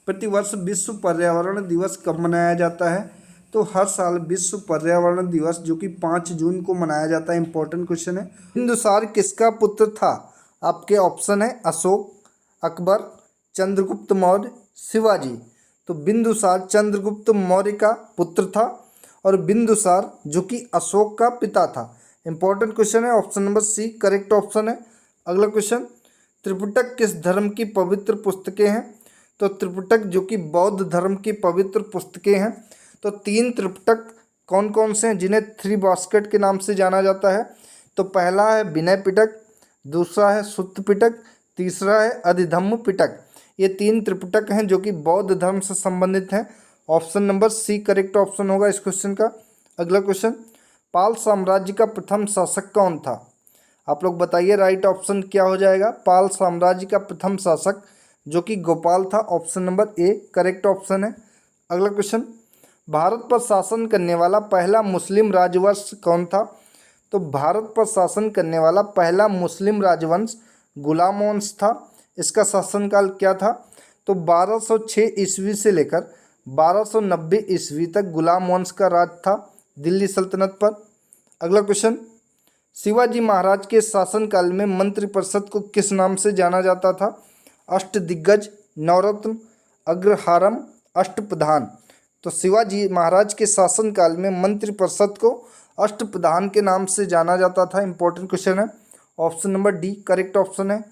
प्रतिवर्ष विश्व पर्यावरण दिवस कब मनाया जाता है? तो हर साल विश्व पर्यावरण दिवस जो कि 5 जून को मनाया जाता है। इंपॉर्टेंट क्वेश्चन है। बिंदुसार किसका पुत्र था? आपके ऑप्शन है अशोक, अकबर, चंद्रगुप्त मौर्य, शिवाजी। तो बिंदुसार चंद्रगुप्त मौर्य का पुत्र था और बिंदुसार जो कि अशोक का पिता था। इंपॉर्टेंट क्वेश्चन है। Option number C correct option है। अगला क्वेश्चन, त्रिपिटक किस धर्म की पवित्र पुस्तकें हैं? तो त्रिपिटक जो कि बौद्ध धर्म की पवित्र पुस्तकें हैं। तो 3 त्रिपिटक कौन कौन से हैं जिन्हें 3 बास्केट के नाम से जाना जाता है? तो पहला है विनय पिटक, दूसरा है सुत्त पिटक, तीसरा है अधिधम्म पिटक। ये 3 त्रिपिटक हैं जो कि बौद्ध धर्म से संबंधित हैं। Option number C correct option होगा इस क्वेश्चन का। अगला क्वेश्चन, पाल साम्राज्य का प्रथम शासक कौन था? आप लोग बताइए राइट ऑप्शन क्या हो जाएगा। पाल साम्राज्य का प्रथम शासक जो कि गोपाल था। Option number A correct option है। अगला क्वेश्चन, भारत पर शासन करने वाला पहला मुस्लिम राजवंश कौन था? तो भारत पर शासन करने वाला पहला मुस्लिम राजवंश गुलाम वंश था। इसका शासनकाल क्या था? तो 1206 ईस्वी से लेकर 1290 ईस्वी तक गुलाम वंश का राज था दिल्ली सल्तनत पर। अगला क्वेश्चन, शिवाजी महाराज के शासनकाल में मंत्रिपरिषद को किस नाम से जाना जाता था? अष्टदिग्गज, नवरत्न, अग्रहारम, अष्टप्रधान। तो शिवाजी महाराज के शासनकाल में मंत्रिपरिषद को अष्टप्रधान के नाम से जाना जाता था। इंपॉर्टेंट क्वेश्चन है। Option number D correct option है।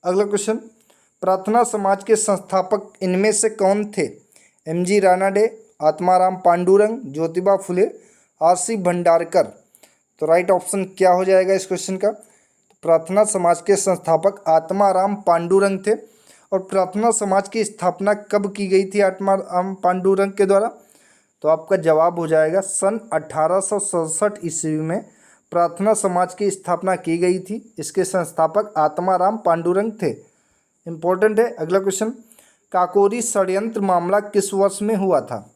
अगला क्वेश्चन, प्रार्थना समाज के संस्थापक इनमें से कौन थे? एम.जी. रानाडे, आत्माराम पांडुरंग, ज्योतिबा फुले, आर.सी. भंडारकर। तो राइट ऑप्शन क्या हो जाएगा इस क्वेश्चन का? प्रार्थना समाज के संस्थापक आत्माराम पांडुरंग थे। और प्रार्थना समाज की स्थापना कब की गई थी आत्माराम पांडुरंग के द्वारा? तो आपका जवाब हो जाएगा सन 1867 ईस्वी में प्रार्थना समाज की स्थापना की गई थी। इसके संस्थापक आत्माराम पांडुरंग थे। इम्पोर्टेंट है। अगला क्वेश्चन, काकोरी षड्यंत्र मामला किस वर्ष में हुआ था?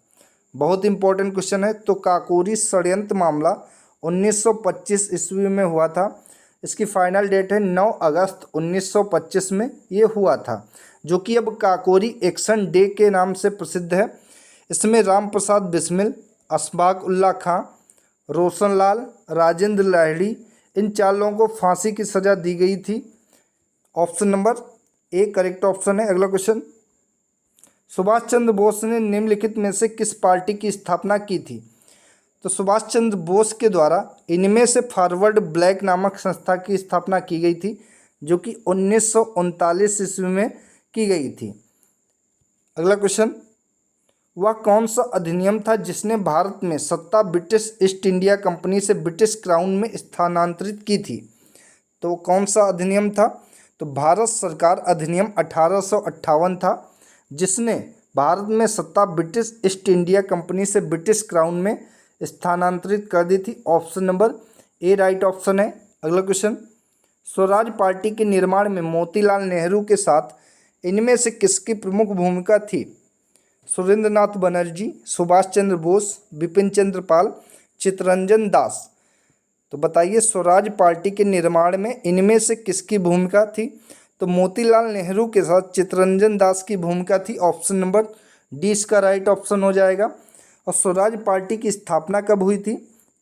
बहुत इंपॉर्टेंट क्वेश्चन है। तो काकोरी षड्यंत्र मामला 1925 ईस्वी में हुआ था। इसकी फाइनल डेट है 9 अगस्त 1925 में ये हुआ था, जो कि अब काकोरी एक्शन डे के नाम से प्रसिद्ध है। इसमें राम प्रसाद बिस्मिल, अशफाक उल्ला खां, रोशन लाल, राजेंद्र लाहिड़ी, इन 4 लोगों को फांसी की सज़ा दी गई थी। Option number A correct option है। अगला क्वेश्चन, सुभाष चंद्र बोस ने निम्नलिखित में से किस पार्टी की स्थापना की थी? तो सुभाष चंद्र बोस के द्वारा इनमें से फॉरवर्ड ब्लैक नामक संस्था की स्थापना की गई थी, जो कि 1939 ईस्वी में की गई थी। अगला क्वेश्चन, वह कौन सा अधिनियम था जिसने भारत में सत्ता ब्रिटिश ईस्ट इंडिया कंपनी से ब्रिटिश क्राउन में स्थानांतरित की थी? तो कौन सा अधिनियम था? तो भारत सरकार अधिनियम 1858 था, जिसने भारत में सत्ता ब्रिटिश ईस्ट इंडिया कंपनी से ब्रिटिश क्राउन में स्थानांतरित कर दी थी। Option number A right option है। अगला क्वेश्चन, स्वराज पार्टी के निर्माण में मोतीलाल नेहरू के साथ इनमें से किसकी प्रमुख भूमिका थी? सुरेंद्रनाथ बनर्जी, सुभाष चंद्र बोस, बिपिन चंद्र पाल, चित्तरंजन दास। तो बताइए स्वराज पार्टी के निर्माण में इनमें से किसकी भूमिका थी? तो मोतीलाल नेहरू के साथ चित्तरंजन दास की भूमिका थी। ऑप्शन नंबर डी इसका राइट ऑप्शन हो जाएगा। और स्वराज पार्टी की स्थापना कब हुई थी?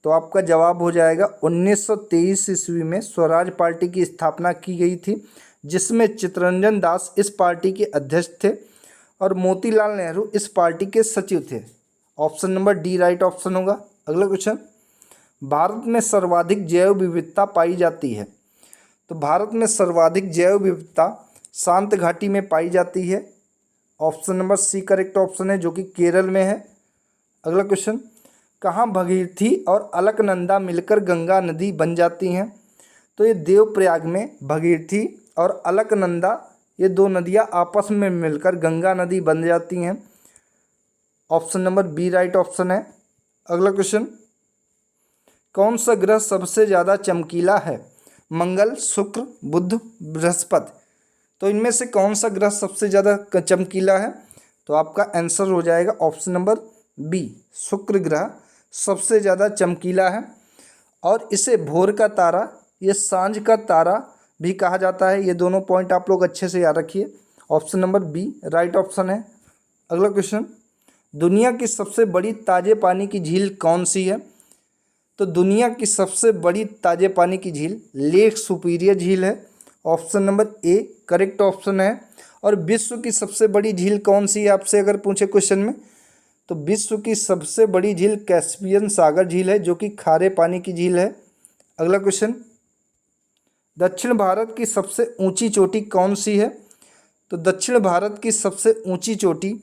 तो आपका जवाब हो जाएगा 1923 ईस्वी में स्वराज पार्टी की स्थापना की गई थी, जिसमें चित्तरंजन दास इस पार्टी के अध्यक्ष थे और मोतीलाल नेहरू इस पार्टी के सचिव थे। Option number D right option होगा। अगला क्वेश्चन, भारत में सर्वाधिक जैव विविधता पाई जाती है? तो भारत में सर्वाधिक जैव विविधता शांत घाटी में पाई जाती है। Option number C correct option है, जो कि केरल में है। अगला क्वेश्चन, कहाँ भगीरथी और अलकनंदा मिलकर गंगा नदी बन जाती हैं? तो ये देवप्रयाग में भगीरथी और अलकनंदा ये 2 नदियाँ आपस में मिलकर गंगा नदी बन जाती हैं। Option number B right option है। अगला क्वेश्चन, कौन सा ग्रह सबसे ज़्यादा चमकीला है? मंगल, शुक्र, बुध, बृहस्पति। तो इनमें से कौन सा ग्रह सबसे ज़्यादा चमकीला है? तो आपका आंसर हो जाएगा ऑप्शन नंबर बी, शुक्र ग्रह सबसे ज़्यादा चमकीला है। और इसे भोर का तारा, ये सांझ का तारा भी कहा जाता है। ये दोनों पॉइंट आप लोग अच्छे से याद रखिए। Option number B right option है। अगला क्वेश्चन, दुनिया की सबसे बड़ी ताजे पानी की झील कौन सी है? तो दुनिया की सबसे बड़ी ताजे पानी की झील लेक सुपीरियर झील है। Option number A correct option है। और विश्व की सबसे बड़ी झील कौन सी है आपसे अगर पूछे क्वेश्चन में? तो विश्व की सबसे बड़ी झील कैस्पियन सागर झील है, जो कि खारे पानी की झील है। अगला क्वेश्चन, दक्षिण भारत की सबसे ऊंची चोटी कौन सी है? तो दक्षिण भारत की सबसे ऊंची चोटी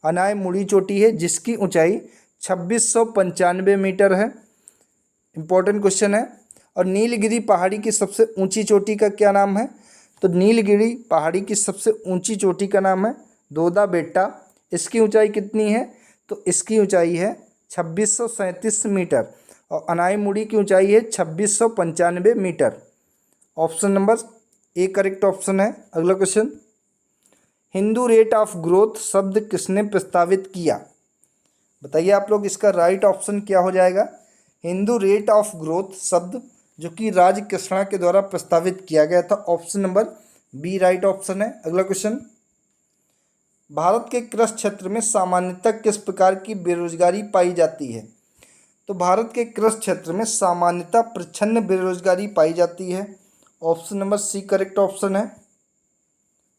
अनायमुड़ी चोटी है, जिसकी ऊंचाई 2695 मीटर है। इंपॉर्टेंट क्वेश्चन है। और नीलगिरी पहाड़ी की सबसे ऊंची चोटी का क्या नाम है? तो नीलगिरी पहाड़ी की सबसे ऊंची चोटी का नाम है दोदा बेट्टा। इसकी ऊंचाई कितनी है? तो इसकी ऊंचाई है 2637 मीटर और अनायमुड़ी की ऊंचाई है 2695 metre. Option number A correct option है। अगला question, Hindu rate of growth शब्द किसने प्रस्तावित किया? बताइए आप लोग, इसका राइट ऑप्शन क्या हो जाएगा? हिंदू रेट ऑफ ग्रोथ शब्द जो कि राज कृष्णा के द्वारा प्रस्तावित किया गया था। Option number B right option है। अगला क्वेश्चन, भारत के कृषि क्षेत्र में सामान्यतः किस प्रकार की बेरोजगारी पाई जाती है? तो भारत के कृषि क्षेत्र में सामान्यतः प्रच्छन्न बेरोजगारी पाई जाती है। Option number C correct option है।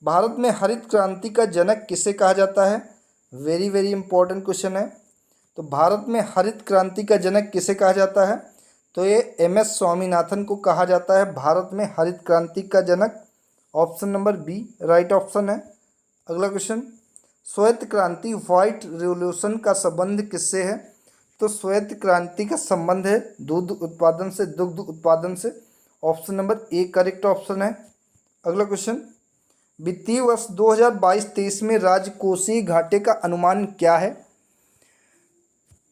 भारत में हरित क्रांति का जनक किसे कहा जाता है? वेरी वेरी इंपॉर्टेंट क्वेश्चन है। तो भारत में हरित क्रांति का जनक किसे कहा जाता है? तो ये एम.एस. स्वामीनाथन को कहा जाता है भारत में हरित क्रांति का जनक। Option number B right option है। अगला क्वेश्चन, श्वेत क्रांति व्हाइट रिवॉल्यूशन का संबंध किससे है? तो श्वेत क्रांति का संबंध है दूध उत्पादन से, दुग्ध उत्पादन से। Option number A correct option है। अगला क्वेश्चन, वित्तीय वर्ष 2022-23 में राजकोषीय घाटे का अनुमान क्या है?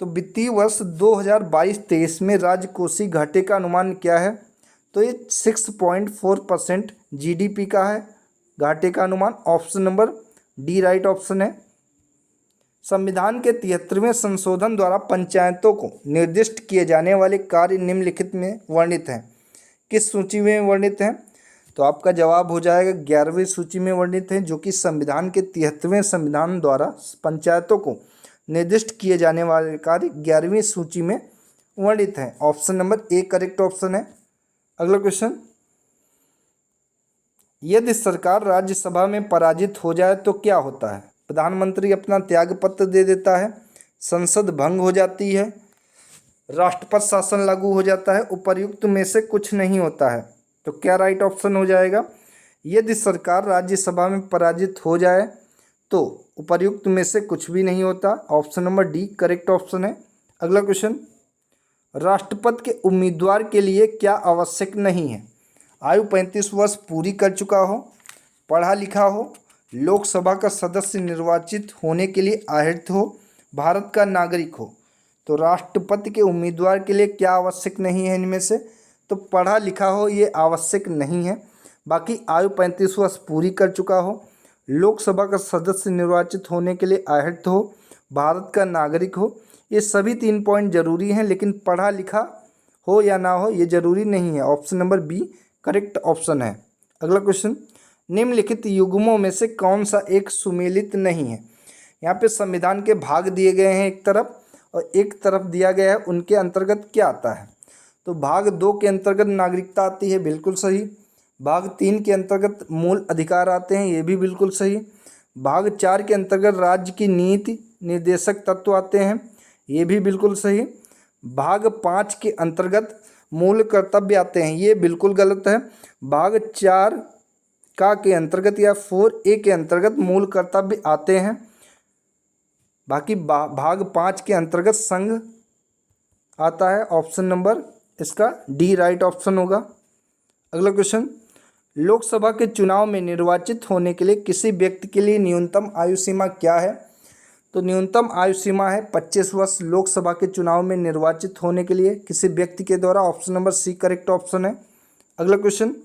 तो वित्तीय वर्ष 2022-23 में राजकोषीय घाटे का अनुमान क्या है? तो ये 6.4% जीडीपी का है घाटे का अनुमान। Option number D right option है। संविधान के 73वें संशोधन द्वारा पंचायतों को निर्दिष्ट किए जाने वाले कार्य निम्नलिखित में वर्णित हैं। किस सूची में वर्णित हैं? तो आपका जवाब हो जाएगा 11वीं सूची में वर्णित है, जो कि संविधान के 73वें संविधान द्वारा पंचायतों को निर्दिष्ट किए जाने वाले कार्य 11वीं सूची में वर्णित हैं। Option number A correct option है। अगला क्वेश्चन, यदि सरकार राज्यसभा में पराजित हो जाए तो क्या होता है? प्रधानमंत्री अपना त्यागपत्र दे देता है, संसद भंग हो जाती है, राष्ट्रपति शासन लागू हो जाता है, उपर्युक्त में से कुछ नहीं होता है। तो क्या राइट ऑप्शन हो जाएगा? यदि सरकार राज्यसभा में पराजित हो जाए तो उपर्युक्त में से कुछ भी नहीं होता। Option number D correct option है। अगला क्वेश्चन, राष्ट्रपति के उम्मीदवार के लिए क्या आवश्यक नहीं है? आयु 35 वर्ष पूरी कर चुका हो, पढ़ा लिखा हो, लोकसभा का सदस्य निर्वाचित होने के लिए अहर्त हो, भारत का नागरिक हो। तो राष्ट्रपति के उम्मीदवार के लिए क्या आवश्यक नहीं है इनमें से? तो पढ़ा लिखा हो ये आवश्यक नहीं है। बाकी आयु 35 वर्ष पूरी कर चुका हो, लोकसभा का सदस्य निर्वाचित होने के लिए अहर्त हो, भारत का नागरिक हो, ये सभी 3 पॉइंट जरूरी हैं, लेकिन पढ़ा लिखा हो या ना हो ये जरूरी नहीं है। Option number B correct option है। अगला क्वेश्चन, निम्नलिखित युग्मों में से कौन सा एक सुमेलित नहीं है? यहाँ पे संविधान के भाग दिए गए हैं एक तरफ और एक तरफ दिया गया है, उनके अंतर्गत क्या आता है? तो भाग 2 के अंतर्गत नागरिकता आती है, बिल्कुल सही। भाग 3 के अंतर्गत मूल अधिकार आते हैं, ये भी बिल्कुल सही। भाग 4 के अंतर्गत राज्य की नीति निर्देशक तत्व आते हैं, ये भी बिल्कुल सही। भाग 5 के अंतर्गत मूल कर्तव्य आते हैं, ये बिल्कुल गलत है। भाग 4 का के अंतर्गत या 4A के अंतर्गत मूल कर्तव्य आते हैं। बाकी भाग 5 के अंतर्गत संघ आता है। ऑप्शन नंबर इसका डी राइट ऑप्शन होगा। अगला क्वेश्चन, लोकसभा के चुनाव में निर्वाचित होने के लिए किसी व्यक्ति के लिए न्यूनतम आयु सीमा क्या है? तो न्यूनतम आयु सीमा है 25 वर्ष लोकसभा के चुनाव में निर्वाचित होने के लिए किसी व्यक्ति के द्वारा। Option number C correct option है। अगला क्वेश्चन,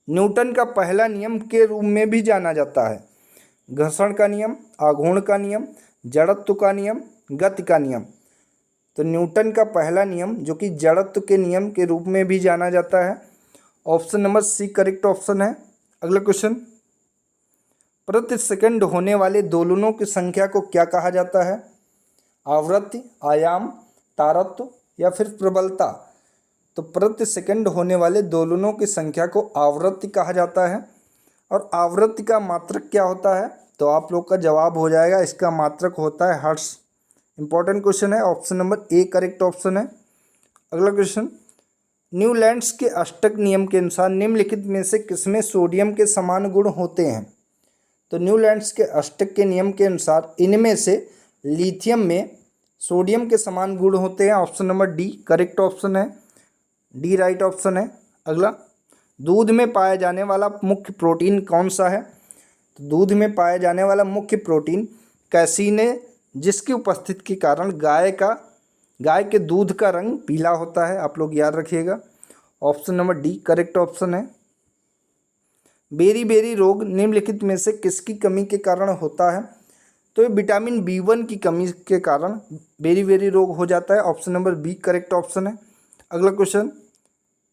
न्यूटन का पहला नियम के रूप में भी जाना जाता है घर्षण का नियम, आघूर्ण का नियम, जड़त्व का नियम, गति का नियम। तो न्यूटन का पहला नियम जो कि जड़त्व के नियम के रूप में भी जाना जाता है। Option number C correct option है। अगला क्वेश्चन, प्रति सेकंड होने वाले दोलनों की संख्या को क्या कहा जाता है? आवृत्ति, आयाम, तारत्व या फिर प्रबलता। तो प्रति सेकंड होने वाले दोलनों की संख्या को आवृत्ति कहा जाता है। और आवृत्ति का मात्रक क्या होता है? तो आप लोग का जवाब हो जाएगा, इसका मात्रक होता है हर्ट्ज। इंपॉर्टेंट क्वेश्चन है। Option number A correct option है। अगला क्वेश्चन, न्यूलैंड्स के अष्टक नियम के अनुसार निम्नलिखित में से किसमें सोडियम के समान गुण होते हैं? तो न्यूलैंड्स के अष्टक के नियम के अनुसार इनमें से लिथियम में सोडियम के समान गुण होते हैं। Option number D correct option है, डी राइट ऑप्शन है। अगला, दूध में पाया जाने वाला मुख्य प्रोटीन कौन सा है? तो दूध में पाया जाने वाला मुख्य प्रोटीन कैसीन है, जिसकी उपस्थिति के कारण गाय के दूध का रंग पीला होता है। आप लोग याद रखिएगा। Option number D correct option है। बेरी रोग निम्नलिखित में से किसकी कमी के कारण होता है? तो ये विटामिन B1 की कमी के कारण बेरी रोग हो जाता है। Option number B correct option है। अगला क्वेश्चन,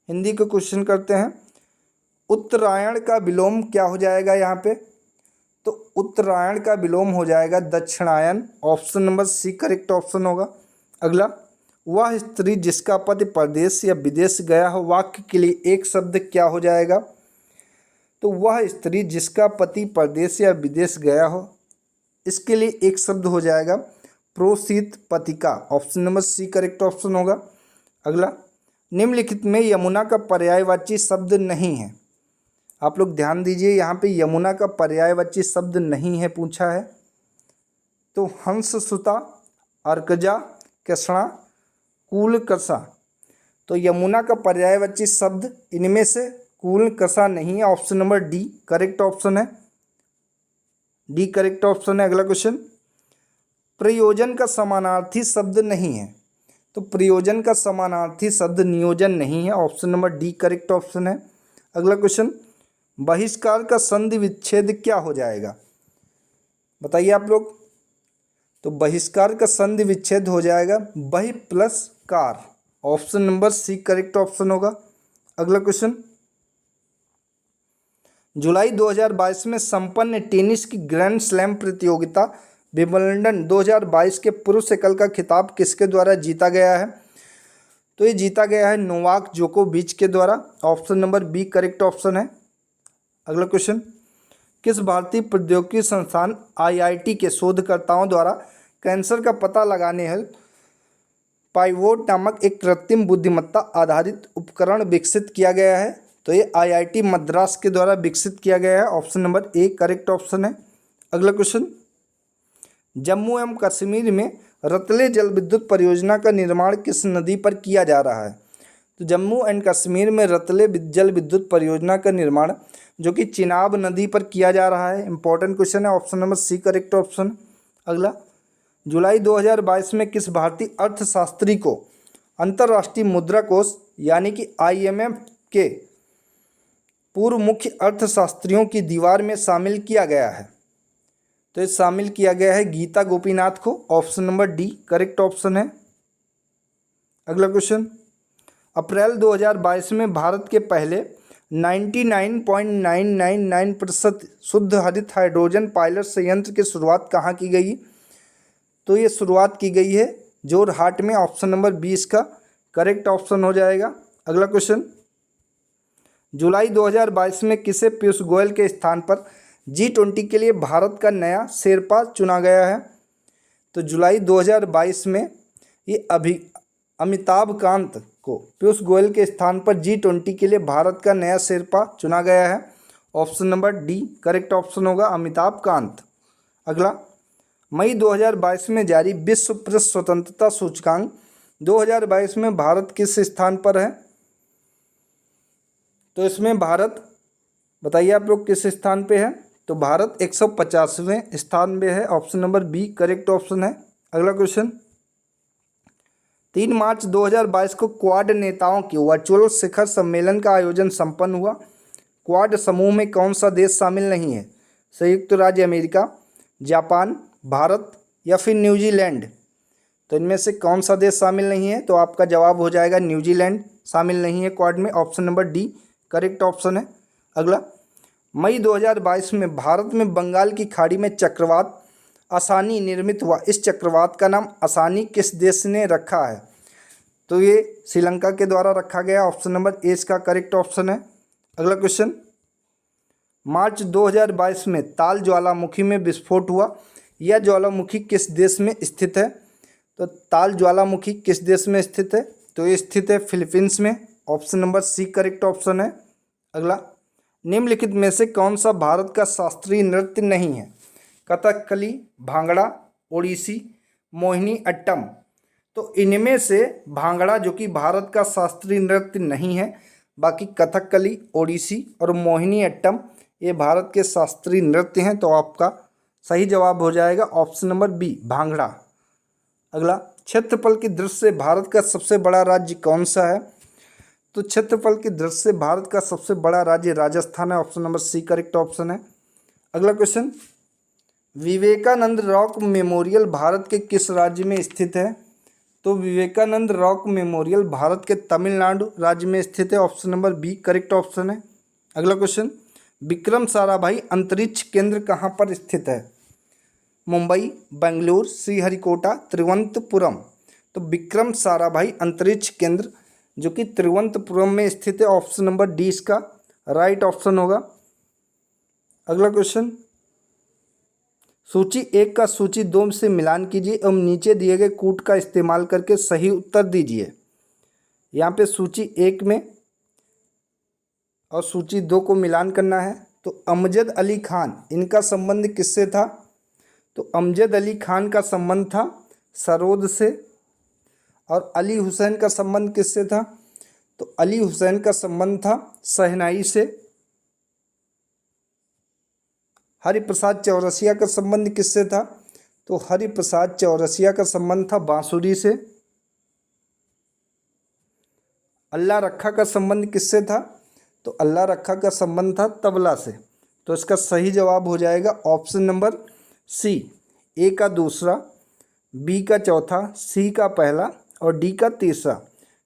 हिंदी का क्वेश्चन करते हैं। उत्तरायण का विलोम क्या हो जाएगा यहाँ पे? तो उत्तरायण का विलोम हो जाएगा दक्षिणायन। Option number C correct option होगा। अगला, वह स्त्री जिसका पति परदेश या विदेश गया हो, वाक्य के लिए एक शब्द क्या हो जाएगा? तो वह स्त्री जिसका पति परदेश या विदेश गया हो, इसके लिए एक शब्द हो जाएगा प्रोसित पतिका। Option number C correct option होगा। अगला, निम्नलिखित में यमुना का पर्यायवाची शब्द नहीं है। आप लोग ध्यान दीजिए, यहाँ पे यमुना का पर्यायवाची शब्द नहीं है पूछा है। तो हंस सुता, अर्कजा, कृष्णा, कूलकसा। तो यमुना का पर्यायवाची शब्द इनमें से कूलकसा नहीं है। Option number D correct option है, डी करेक्ट ऑप्शन है। अगला क्वेश्चन, प्रयोजन का समानार्थी शब्द नहीं है। तो प्रयोजन का समानार्थी शब्द नियोजन नहीं है। Option number D correct option है। अगला क्वेश्चन, बहिष्कार का संधि विच्छेद क्या हो जाएगा? बताइए आप लोग। तो बहिष्कार का संधि विच्छेद हो जाएगा बहि प्लस कार। Option number C correct option होगा। अगला क्वेश्चन, जुलाई 2022 में संपन्न टेनिस की ग्रैंड स्लैम प्रतियोगिता विंबलडन 2022 के पुरुष एकल का खिताब किसके द्वारा जीता गया है? तो ये जीता गया है नोवाक जोकोविच के द्वारा। Option number B correct option है। अगला क्वेश्चन, किस भारतीय प्रौद्योगिकी संस्थान IIT के शोधकर्ताओं द्वारा कैंसर का पता लगाने हेतु पाइवोट नामक एक कृत्रिम बुद्धिमत्ता आधारित उपकरण विकसित किया गया है? तो ये IIT मद्रास के द्वारा विकसित किया गया है। Option number A correct option है। अगला क्वेश्चन, जम्मू एवं कश्मीर में रतले जल विद्युत परियोजना का निर्माण किस नदी पर किया जा रहा है? तो जम्मू एंड कश्मीर में रतले जल विद्युत परियोजना का निर्माण जो कि चिनाब नदी पर किया जा रहा है। इंपॉर्टेंट क्वेश्चन है। Option number C correct option. अगला, जुलाई 2022 में किस भारतीय अर्थशास्त्री को अंतर्राष्ट्रीय मुद्रा कोष यानी कि IMF के पूर्व मुख्य अर्थशास्त्रियों की दीवार में शामिल किया गया है? तो ये शामिल किया गया है गीता गोपीनाथ को। Option number D correct option है। अगला क्वेश्चन, अप्रैल 2022 में भारत के पहले 99.999% शुद्ध हरित हाइड्रोजन पायलट संयंत्र की शुरुआत कहाँ की गई? तो ये शुरुआत की गई है जोरहाट में। ऑप्शन नंबर 20 का करेक्ट ऑप्शन हो जाएगा। अगला क्वेश्चन, जुलाई 2022 में किसे पीयूष गोयल के स्थान पर G20 के लिए भारत का नया शेरपा चुना गया है? तो जुलाई 2022 में ये अमिताभ कांत को पीयूष गोयल के स्थान पर G20 के लिए भारत का नया शेरपा चुना गया है। Option number D correct option होगा, अमिताभ कांत। अगला, मई 2022 में जारी विश्व प्रेस स्वतंत्रता सूचकांक 2022 में भारत किस स्थान पर है? तो इसमें भारत, बताइए आप लोग किस स्थान पे है? तो भारत 150वें स्थान पे है। Option number B correct option है। अगला क्वेश्चन, 3 मार्च 2022 को क्वाड नेताओं की वर्चुअल शिखर सम्मेलन का आयोजन संपन्न हुआ। क्वाड समूह में कौन सा देश शामिल नहीं है? संयुक्त राज्य अमेरिका, जापान, भारत या फिर न्यूजीलैंड। तो इनमें से कौन सा देश शामिल नहीं है? तो आपका जवाब हो जाएगा न्यूजीलैंड शामिल नहीं है क्वाड में। Option number D correct option है। अगला, मई 2022 में भारत में बंगाल की खाड़ी में चक्रवात असानी निर्मित हुआ। इस चक्रवात का नाम असानी किस देश ने रखा है? तो ये श्रीलंका के द्वारा रखा गया। ऑप्शन नंबर ए इसका करेक्ट ऑप्शन है। अगला क्वेश्चन, मार्च 2022 में ताल ज्वालामुखी में विस्फोट हुआ। यह ज्वालामुखी किस देश में स्थित है? तो ताल ज्वालामुखी किस देश में स्थित है? तो ये स्थित है फिलीपींस में। Option number C correct option है। अगला, निम्नलिखित में से कौन सा भारत का शास्त्रीय नृत्य नहीं है? कथकली, भांगड़ा, ओडिसी, मोहिनी अट्टम। तो इनमें से भांगड़ा जो कि भारत का शास्त्रीय नृत्य नहीं है, बाकी कथकली, ओडिसी और मोहिनी अट्टम ये भारत के शास्त्रीय नृत्य हैं। तो आपका सही जवाब हो जाएगा ऑप्शन नंबर बी, भांगड़ा। अगला, क्षेत्रफल की दृष्टि से भारत का सबसे बड़ा राज्य कौन सा है? तो क्षेत्रफल की दृष्टि से भारत का सबसे बड़ा राज्य राजस्थान है। Option number C correct option है। अगला question, Vivekananda rock memorial Bharat के किस राज्य में स्थित है? तो विवेकानंद रॉक मेमोरियल भारत के तमिलनाडु राज्य में स्थित है। Option number B correct option है। अगला क्वेश्चन, विक्रम साराभाई अंतरिक्ष केंद्र कहाँ पर स्थित है? मुंबई, बेंगलुरु, श्रीहरिकोटा, तिरुवनंतपुरम। तो विक्रम साराभाई अंतरिक्ष केंद्र जो कि तिरुवनंतपुरम में स्थित है। ऑप्शन नंबर डी इसका राइट ऑप्शन होगा। अगला क्वेश्चन, सूची 1 का सूची 2 से मिलान कीजिए एवं नीचे दिए गए कूट का इस्तेमाल करके सही उत्तर दीजिए। यहाँ पे सूची 1 में और सूची 2 को मिलान करना है। तो अमजद अली खान, इनका संबंध किससे था? तो अमजद अली खान का संबंध था सरोद से। और अली हुसैन का संबंध किससे था? तो अली हुसैन का संबंध था शहनाई से। हरिप्रसाद चौरसिया का संबंध किससे था? तो हरिप्रसाद चौरसिया का संबंध था बांसुरी से। अल्लाह रखा का संबंध किससे था? तो अल्लाह रखा का संबंध था तबला से। तो इसका सही जवाब हो जाएगा ऑप्शन नंबर सी, ए का दूसरा, बी का चौथा, सी का पहला और डी का तीसरा।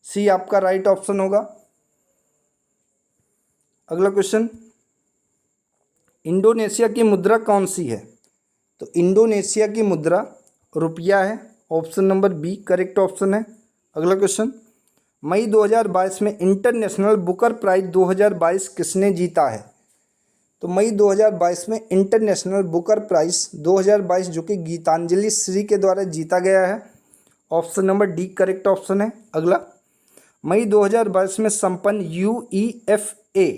सी आपका राइट ऑप्शन होगा। अगला क्वेश्चन, इंडोनेशिया की मुद्रा कौन सी है? तो इंडोनेशिया की मुद्रा रुपया है। Option number B correct option है। अगला क्वेश्चन, मई 2022 में इंटरनेशनल बुकर प्राइज 2022 किसने जीता है? तो मई 2022 में इंटरनेशनल बुकर प्राइज 2022 जो कि गीतांजलि श्री के द्वारा जीता गया है। Option number D correct option है। अगला, मई 2022 में संपन्न UEFA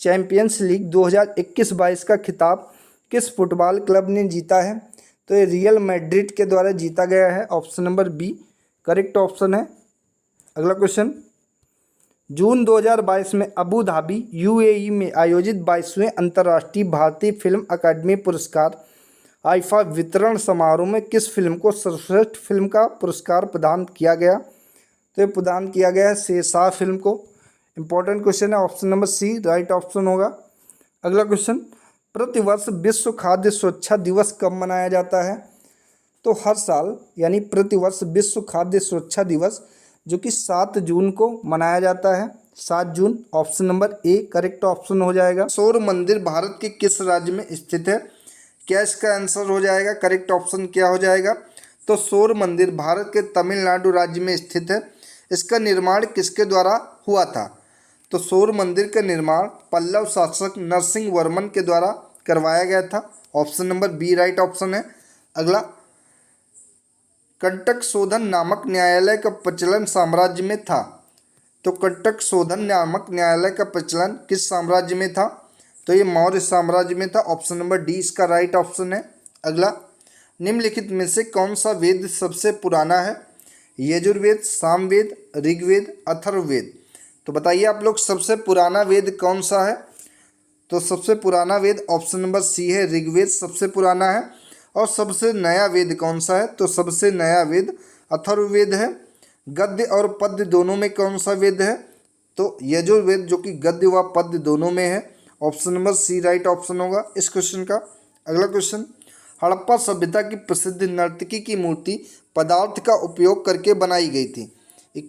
चैंपियंस लीग 2021-22 का खिताब किस फुटबॉल क्लब ने जीता है? तो ये रियल मैड्रिड के द्वारा जीता गया है। Option number B correct option है। अगला क्वेश्चन, जून 2022 में अबू धाबी UAE में आयोजित 22वें अंतर्राष्ट्रीय भारतीय फिल्म अकादमी पुरस्कार आईफा वितरण समारोह में किस फिल्म को सर्वश्रेष्ठ फिल्म का पुरस्कार प्रदान किया गया? तो ये प्रदान किया गया है शेरशाह फिल्म को। इंपॉर्टेंट क्वेश्चन है, option number C right option होगा। अगला क्वेश्चन, प्रतिवर्ष विश्व खाद्य सुरक्षा दिवस कब मनाया जाता है? तो हर साल यानी प्रतिवर्ष विश्व खाद्य सुरक्षा दिवस जो कि 7 जून को मनाया जाता है। 7 जून option number A correct option हो जाएगा। सौर मंदिर भारत के किस राज्य में स्थित है? क्या इसका आंसर हो जाएगा? करेक्ट ऑप्शन क्या हो जाएगा? तो सौर मंदिर भारत के तमिलनाडु राज्य में स्थित है। इसका निर्माण किसके द्वारा हुआ था? तो सौर मंदिर का निर्माण पल्लव शासक नरसिंह वर्मन के द्वारा करवाया गया था। Option number B right option है। अगला, कंटक शोधन नामक न्यायालय का प्रचलन साम्राज्य में था। तो कंटक शोधन नामक न्यायालय का प्रचलन किस साम्राज्य में था? तो ये मौर्य साम्राज्य में था। ऑप्शन नंबर डी इसका राइट ऑप्शन है। अगला, निम्नलिखित में से कौन सा वेद सबसे पुराना है? यजुर्वेद, सामवेद, ऋग्वेद, अथर्ववेद। तो बताइए आप लोग सबसे पुराना वेद कौन सा है? तो सबसे पुराना वेद ऑप्शन नंबर सी है, ऋग्वेद सबसे पुराना है। और सबसे नया वेद कौन सा है? तो सबसे नया वेद अथर्ववेद है। गद्य और पद्य दोनों में कौन सा वेद है? तो यजुर्वेद जो कि गद्य व पद्य दोनों में है। Option number C right option होगा इस क्वेश्चन का। अगला क्वेश्चन, हड़प्पा सभ्यता की प्रसिद्ध नर्तकी की मूर्ति पदार्थ का उपयोग करके बनाई गई थी।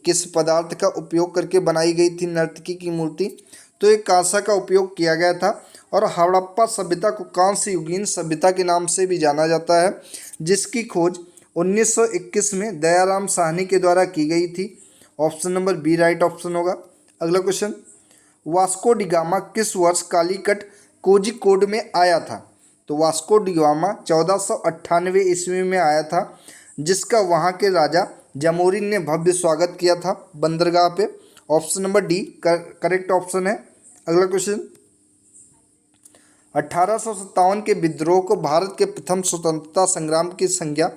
किस पदार्थ का उपयोग करके बनाई गई थी नर्तकी की मूर्ति? तो एक कांसा का उपयोग किया गया था। और हड़प्पा सभ्यता को कांस्य युगीन सभ्यता के नाम से भी जाना जाता है, जिसकी खोज 1921 में दयाराम साहनी के द्वारा की गई थी। Option number B right option होगा। अगला क्वेश्चन, वास्को डी गामा किस वर्ष कालीकट कोझिकोड में आया था? तो वास्को डी गामा 1498 ईस्वी में आया था, जिसका वहाँ के राजा जमोरिन ने भव्य स्वागत किया था बंदरगाह पे। Option number D correct option है। अगला क्वेश्चन, 1857 के विद्रोह को भारत के प्रथम स्वतंत्रता संग्राम की संज्ञा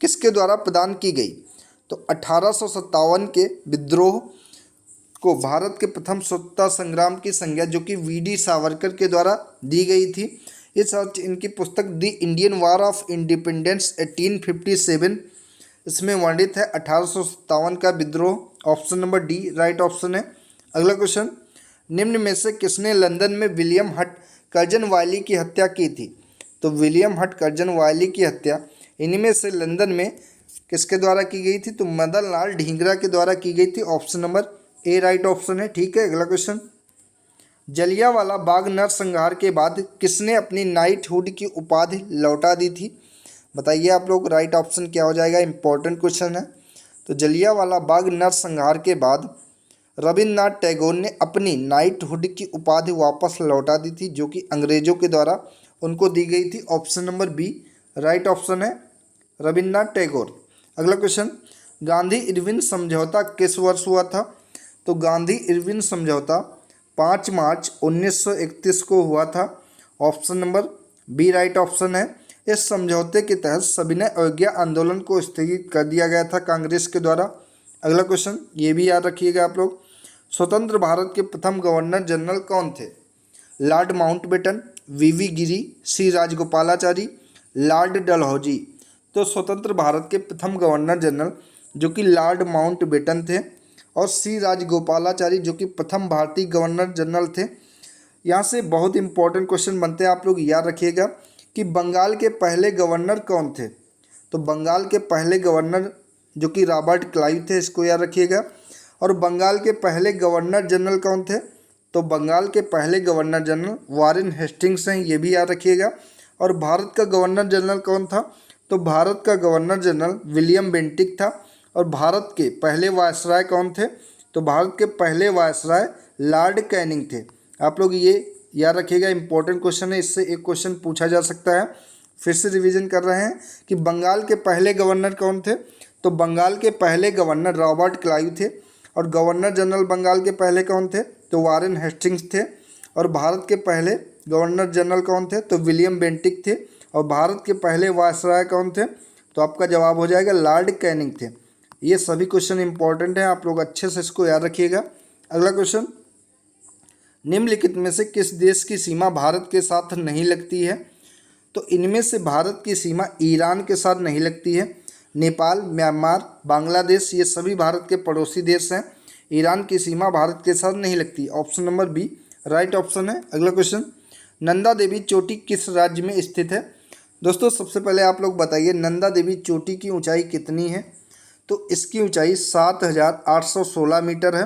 किसके द्वारा प्रदान की गई? तो 1857 के विद्रोह को भारत के प्रथम स्वतंत्रता संग्राम की संज्ञा जो कि वीडी सावरकर के द्वारा दी गई थी। इस इनकी पुस्तक the Indian war of independence 1857, इसमें वर्णित है 1857 का विद्रोह। Option number D right option है। अगला क्वेश्चन, निम्न में से किसने लंदन में विलियम हट कर्जन वायली की हत्या की थी? तो विलियम हट कर्जन वायली की हत्या इनमें से लंदन में किसके द्वारा की गई थी? तो मदन लाल ढींगरा के द्वारा की गई थी। Option number A right option है। ठीक है, अगला क्वेश्चन, जलियांवाला बाग नरसंहार के बाद किसने अपनी नाइटहुड की उपाधि लौटा दी थी? बताइए आप लोग, राइट ऑप्शन क्या हो जाएगा? इंपॉर्टेंट क्वेश्चन है। तो जलियांवाला बाग नरसंहार के बाद रविन्द्रनाथ टैगोर ने अपनी नाइटहुड की उपाधि वापस लौटा दी थी, जो कि अंग्रेजों के द्वारा उनको दी गई थी। Option number B right option है, रविन्द्रनाथ टैगोर। अगला क्वेश्चन, गांधी इरविन समझौता किस वर्ष हुआ था? तो गांधी इरविन समझौता 5 मार्च 1931 को हुआ था। Option number B right option है। इस समझौते के तहत सविनय अवज्ञा आंदोलन को स्थगित कर दिया गया था कांग्रेस के द्वारा। अगला क्वेश्चन, ये भी याद रखिएगा आप लोग, स्वतंत्र भारत के प्रथम गवर्नर जनरल कौन थे? लॉर्ड माउंटबेटन, वीवी गिरी, सी राजगोपालाचारी, लॉर्ड डलहौजी। तो स्वतंत्र भारत के प्रथम गवर्नर जनरल जो कि लॉर्ड माउंटबेटन थे और सी राजगोपालाचारी जो कि प्रथम भारतीय गवर्नर जनरल थे। यहाँ से बहुत इंपॉर्टेंट क्वेश्चन बनते हैं, आप लोग याद रखिएगा कि बंगाल के पहले गवर्नर कौन थे? तो बंगाल के पहले गवर्नर जो कि रॉबर्ट क्लाइव थे, इसको याद रखिएगा। और बंगाल के पहले गवर्नर जनरल कौन थे? तो बंगाल के पहले गवर्नर जनरल वारेन हेस्टिंग्स हैं, ये भी याद रखिएगा। और भारत का गवर्नर जनरल कौन था? तो भारत का गवर्नर जनरल विलियम बेंटिक था। और भारत के पहले वायसराय कौन थे? तो भारत के पहले वायसराय लॉर्ड कैनिंग थे। आप लोग ये याद रखिएगा, इंपॉर्टेंट क्वेश्चन है, इससे एक क्वेश्चन पूछा जा सकता है। फिर से रिवीजन कर रहे हैं कि बंगाल के पहले गवर्नर कौन थे? तो बंगाल के पहले गवर्नर रॉबर्ट क्लाइव थे। और गवर्नर जनरल बंगाल के पहले कौन थे? तो वारेन हेस्टिंग्स थे। और भारत के पहले गवर्नर जनरल कौन थे? तो विलियम बेंटिक थे। और भारत के पहले वायसराय कौन थे? तो आपका जवाब हो जाएगा लॉर्ड कैनिंग थे। ये सभी क्वेश्चन इंपॉर्टेंट हैं, आप लोग अच्छे से इसको याद रखिएगा। अगला क्वेश्चन, निम्नलिखित में से किस देश की सीमा भारत के साथ नहीं लगती है? तो इनमें से भारत की सीमा ईरान के साथ नहीं लगती है। नेपाल, म्यांमार, बांग्लादेश ये सभी भारत के पड़ोसी देश हैं। ईरान की सीमा भारत के साथ नहीं लगती। Option number B right option है। अगला क्वेश्चन, नंदा देवी चोटी किस राज्य में स्थित है? दोस्तों सबसे पहले आप लोग बताइए नंदा देवी चोटी की ऊंचाई कितनी है? तो इसकी ऊंचाई 7,816 मीटर है।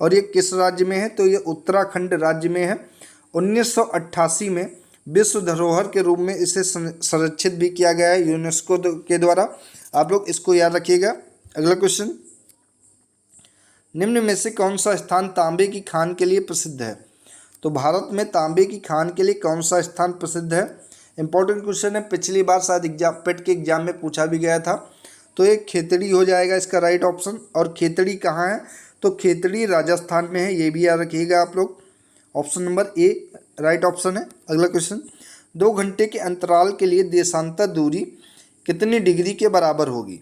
और ये किस राज्य में है? तो ये उत्तराखंड राज्य में है। 1988 में विश्व धरोहर के रूप में इसे संरक्षित भी किया गया है यूनेस्को के द्वारा। आप लोग इसको याद रखिएगा। अगला क्वेश्चन, निम्न में से कौन सा स्थान तांबे की खान के लिए प्रसिद्ध है? तो भारत में तांबे की खान के लिए कौन सा स्थान प्रसिद्ध है? इंपॉर्टेंट क्वेश्चन है, पिछली बार शायद पेट के एग्जाम में पूछा भी गया था। तो ये खेतड़ी हो जाएगा इसका राइट ऑप्शन। और खेतड़ी कहाँ है? तो खेतड़ी राजस्थान में है, ये भी याद रखिएगा आप लोग। Option number A right option है। अगला क्वेश्चन, 2 घंटे के अंतराल के लिए देशांतर दूरी कितनी डिग्री के बराबर होगी?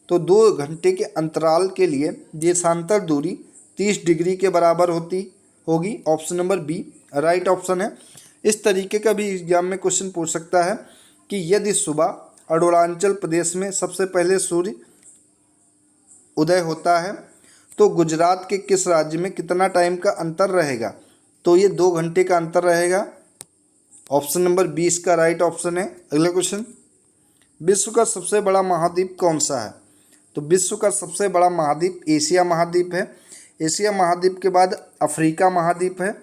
तो 2 घंटे के अंतराल के लिए देशांतर दूरी 30 डिग्री के बराबर होगी। Option number B right option है। इस तरीके का भी एग्जाम में क्वेश्चन पूछ सकता है कि यदि सुबह अरुणाचल प्रदेश में सबसे पहले सूर्य उदय होता है तो गुजरात के किस राज्य में कितना टाइम का अंतर रहेगा? तो ये 2 घंटे का अंतर रहेगा। ऑप्शन नंबर 20 का राइट ऑप्शन है। अगला क्वेश्चन, विश्व का सबसे बड़ा महाद्वीप कौन सा है? तो विश्व का सबसे बड़ा महाद्वीप एशिया महाद्वीप है। एशिया महाद्वीप के बाद अफ्रीका महाद्वीप है,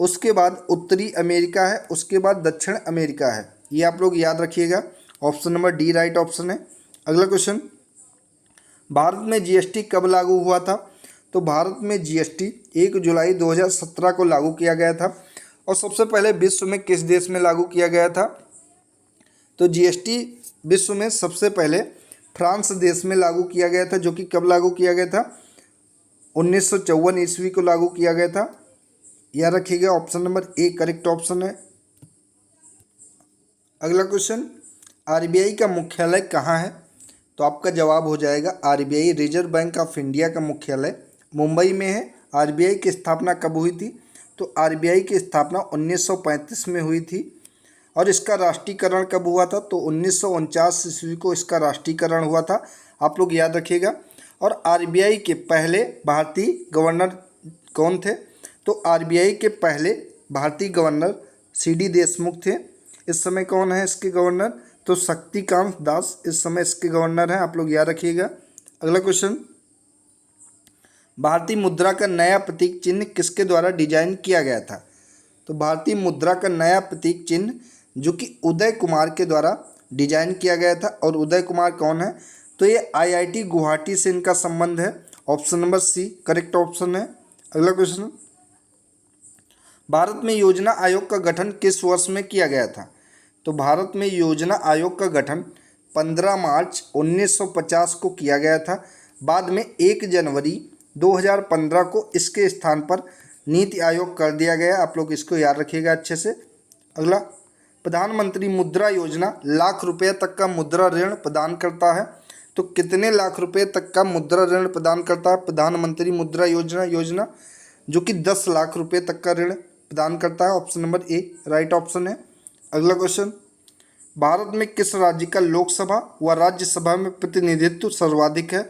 उसके बाद उत्तरी अमेरिका है, उसके बाद दक्षिण अमेरिका है। ये आप लोग याद रखिएगा। Option number D right option है। अगला क्वेश्चन, भारत में जीएसटी कब लागू हुआ था? तो भारत में जीएसटी 1 जुलाई 2017 को लागू किया गया था। और सबसे पहले विश्व में किस देश में लागू किया गया था? तो जीएसटी विश्व में सबसे पहले फ्रांस देश में लागू किया गया था, जो कि कब लागू किया गया था? 1954 ईस्वी को लागू किया गया था। याद रखिएगा, option number A correct option है। अगला क्वेश्चन, आरबीआई का मुख्यालय कहाँ है? तो आपका जवाब हो जाएगा RBI reserve bank of India का मुख्यालय मुंबई में है। आरबीआई की स्थापना कब हुई थी? तो आरबीआई की स्थापना 1935 में हुई थी। और इसका राष्ट्रीयकरण कब हुआ था? तो 1949 ईस्वी को इसका राष्ट्रीयकरण हुआ था। आप लोग याद रखिएगा। और आरबीआई के पहले भारतीय गवर्नर कौन थे? तो आरबीआई के पहले भारतीय गवर्नर सीडी देशमुख थे। इस समय कौन है इसके गवर्नर? तो शक्तिकांत दास इस समय इसके गवर्नर हैं। आप लोग याद रखिएगा। अगला क्वेश्चन, भारतीय मुद्रा का नया प्रतीक चिन्ह किसके द्वारा डिजाइन किया गया था? तो भारतीय मुद्रा का नया प्रतीक चिन्ह जो कि उदय कुमार के द्वारा डिजाइन किया गया था। और उदय कुमार कौन है? तो ये आईआईटी गुवाहाटी से इनका संबंध है। Option number C correct option है। अगला क्वेश्चन, भारत में योजना आयोग का गठन किस वर्ष में किया गया था? तो भारत में योजना आयोग का गठन 15 मार्च 1950 को किया गया था। बाद में 1 जनवरी 2015 को इसके स्थान पर नीति आयोग कर दिया गया। आप लोग इसको याद रखिएगा अच्छे से। अगला, प्रधानमंत्री मुद्रा योजना लाख रुपये तक का मुद्रा ऋण प्रदान करता है। तो कितने लाख रुपए तक का मुद्रा ऋण प्रदान करता है प्रधानमंत्री मुद्रा योजना जो कि 10 लाख रुपए तक का ऋण प्रदान करता है। Option number A right option है। अगला क्वेश्चन, भारत में किस राज्य का लोकसभा व राज्यसभा में प्रतिनिधित्व सर्वाधिक है?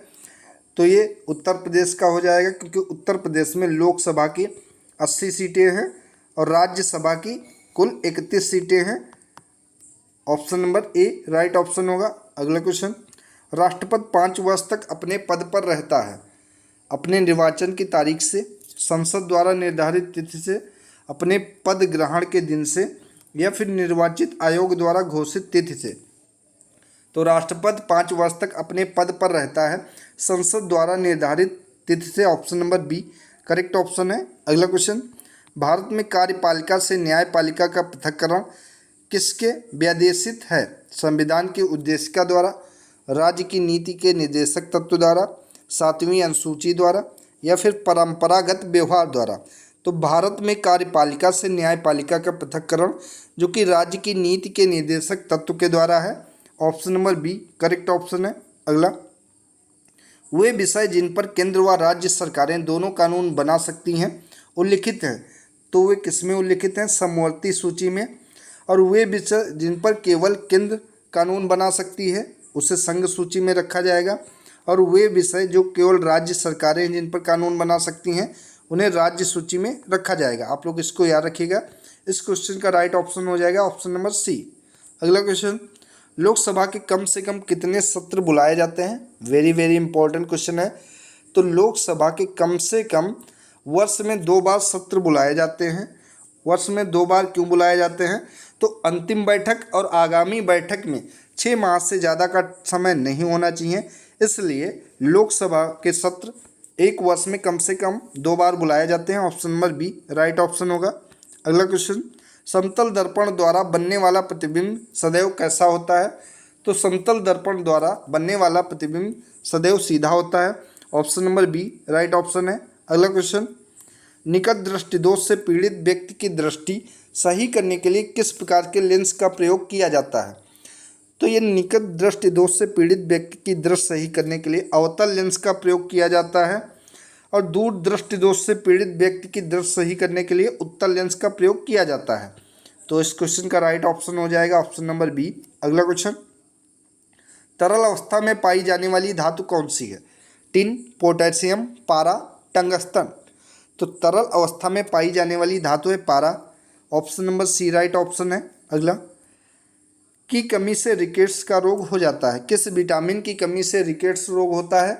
तो ये उत्तर प्रदेश का हो जाएगा, क्योंकि उत्तर प्रदेश में लोकसभा की 80 सीटें हैं और राज्यसभा की कुल 31 सीटें हैं। Option number A right option होगा। अगला क्वेश्चन, राष्ट्रपति 5 वर्ष तक अपने पद पर रहता है अपने निर्वाचन की तारीख से, संसद द्वारा निर्धारित तिथि से, अपने पद ग्रहण के दिन से, या फिर निर्वाचित आयोग द्वारा घोषित तिथि से। तो राष्ट्रपति 5 वर्ष तक अपने पद पर रहता है संसद द्वारा निर्धारित तिथि से। Option number B correct option है। अगला क्वेश्चन, भारत में कार्यपालिका से न्यायपालिका का पृथक्करण किसके व्यादेशित है? संविधान के उद्देशिका द्वारा, राज्य की नीति के निर्देशक तत्व द्वारा, 7वीं अनुसूची द्वारा, या फिर परंपरागत व्यवहार द्वारा। तो भारत में कार्यपालिका से न्यायपालिका का पृथक्करण जो कि राज्य की नीति के निर्देशक तत्व के द्वारा है। Option number B correct option है। अगला, वे विषय जिन पर केंद्र व राज्य सरकारें दोनों कानून बना सकती हैं उल्लिखित हैं। तो वे किसमें उल्लिखित हैं? समवर्ती सूची में। और वे विषय जिन पर केवल केंद्र कानून बना सकती है उसे संघ सूची में रखा जाएगा। और वे विषय जो केवल राज्य सरकारें जिन पर कानून बना सकती हैं उन्हें राज्य सूची में रखा जाएगा। आप लोग इसको याद रखिएगा। इस क्वेश्चन का राइट ऑप्शन हो जाएगा ऑप्शन नंबर सी। अगला क्वेश्चन, लोकसभा के कम से कम कितने सत्र बुलाए जाते हैं? वेरी वेरी इंपॉर्टेंट क्वेश्चन है। तो लोकसभा के कम से कम वर्ष में 2 बार सत्र बुलाए जाते हैं। वर्ष में 2 बार क्यों बुलाए जाते हैं? तो अंतिम बैठक और आगामी बैठक में 6 माह से ज़्यादा का समय नहीं होना चाहिए, इसलिए लोकसभा के सत्र एक वर्ष में कम से कम 2 बार बुलाए जाते हैं। Option number B right option होगा। अगला क्वेश्चन, समतल दर्पण द्वारा बनने वाला प्रतिबिंब सदैव कैसा होता है? तो समतल दर्पण द्वारा बनने वाला प्रतिबिंब सदैव सीधा होता है। Option number B right option है। अगला क्वेश्चन, निकट दृष्टि दोष से पीड़ित व्यक्ति की दृष्टि सही करने के लिए किस प्रकार के लेंस का प्रयोग किया जाता है? तो ये निकट दृष्टि दोष से पीड़ित व्यक्ति की दृष्टि सही करने के लिए अवतल लेंस का प्रयोग किया जाता है। और दूर दृष्टि दोष से पीड़ित व्यक्ति की दृष्टि सही करने के लिए उत्तल लेंस का प्रयोग किया जाता है। तो इस क्वेश्चन का राइट ऑप्शन हो जाएगा ऑप्शन नंबर बी। अगला क्वेश्चन, तरल अवस्था में पाई जाने वाली धातु कौन सी है? टिन, पोटेशियम, पारा, टंगस्टन। तो तरल अवस्था में पाई जाने वाली धातु है पारा। Option number C right option है। अगला, की कमी से रिकेट्स का रोग हो जाता है? किस विटामिन की कमी से रिकेट्स रोग होता है?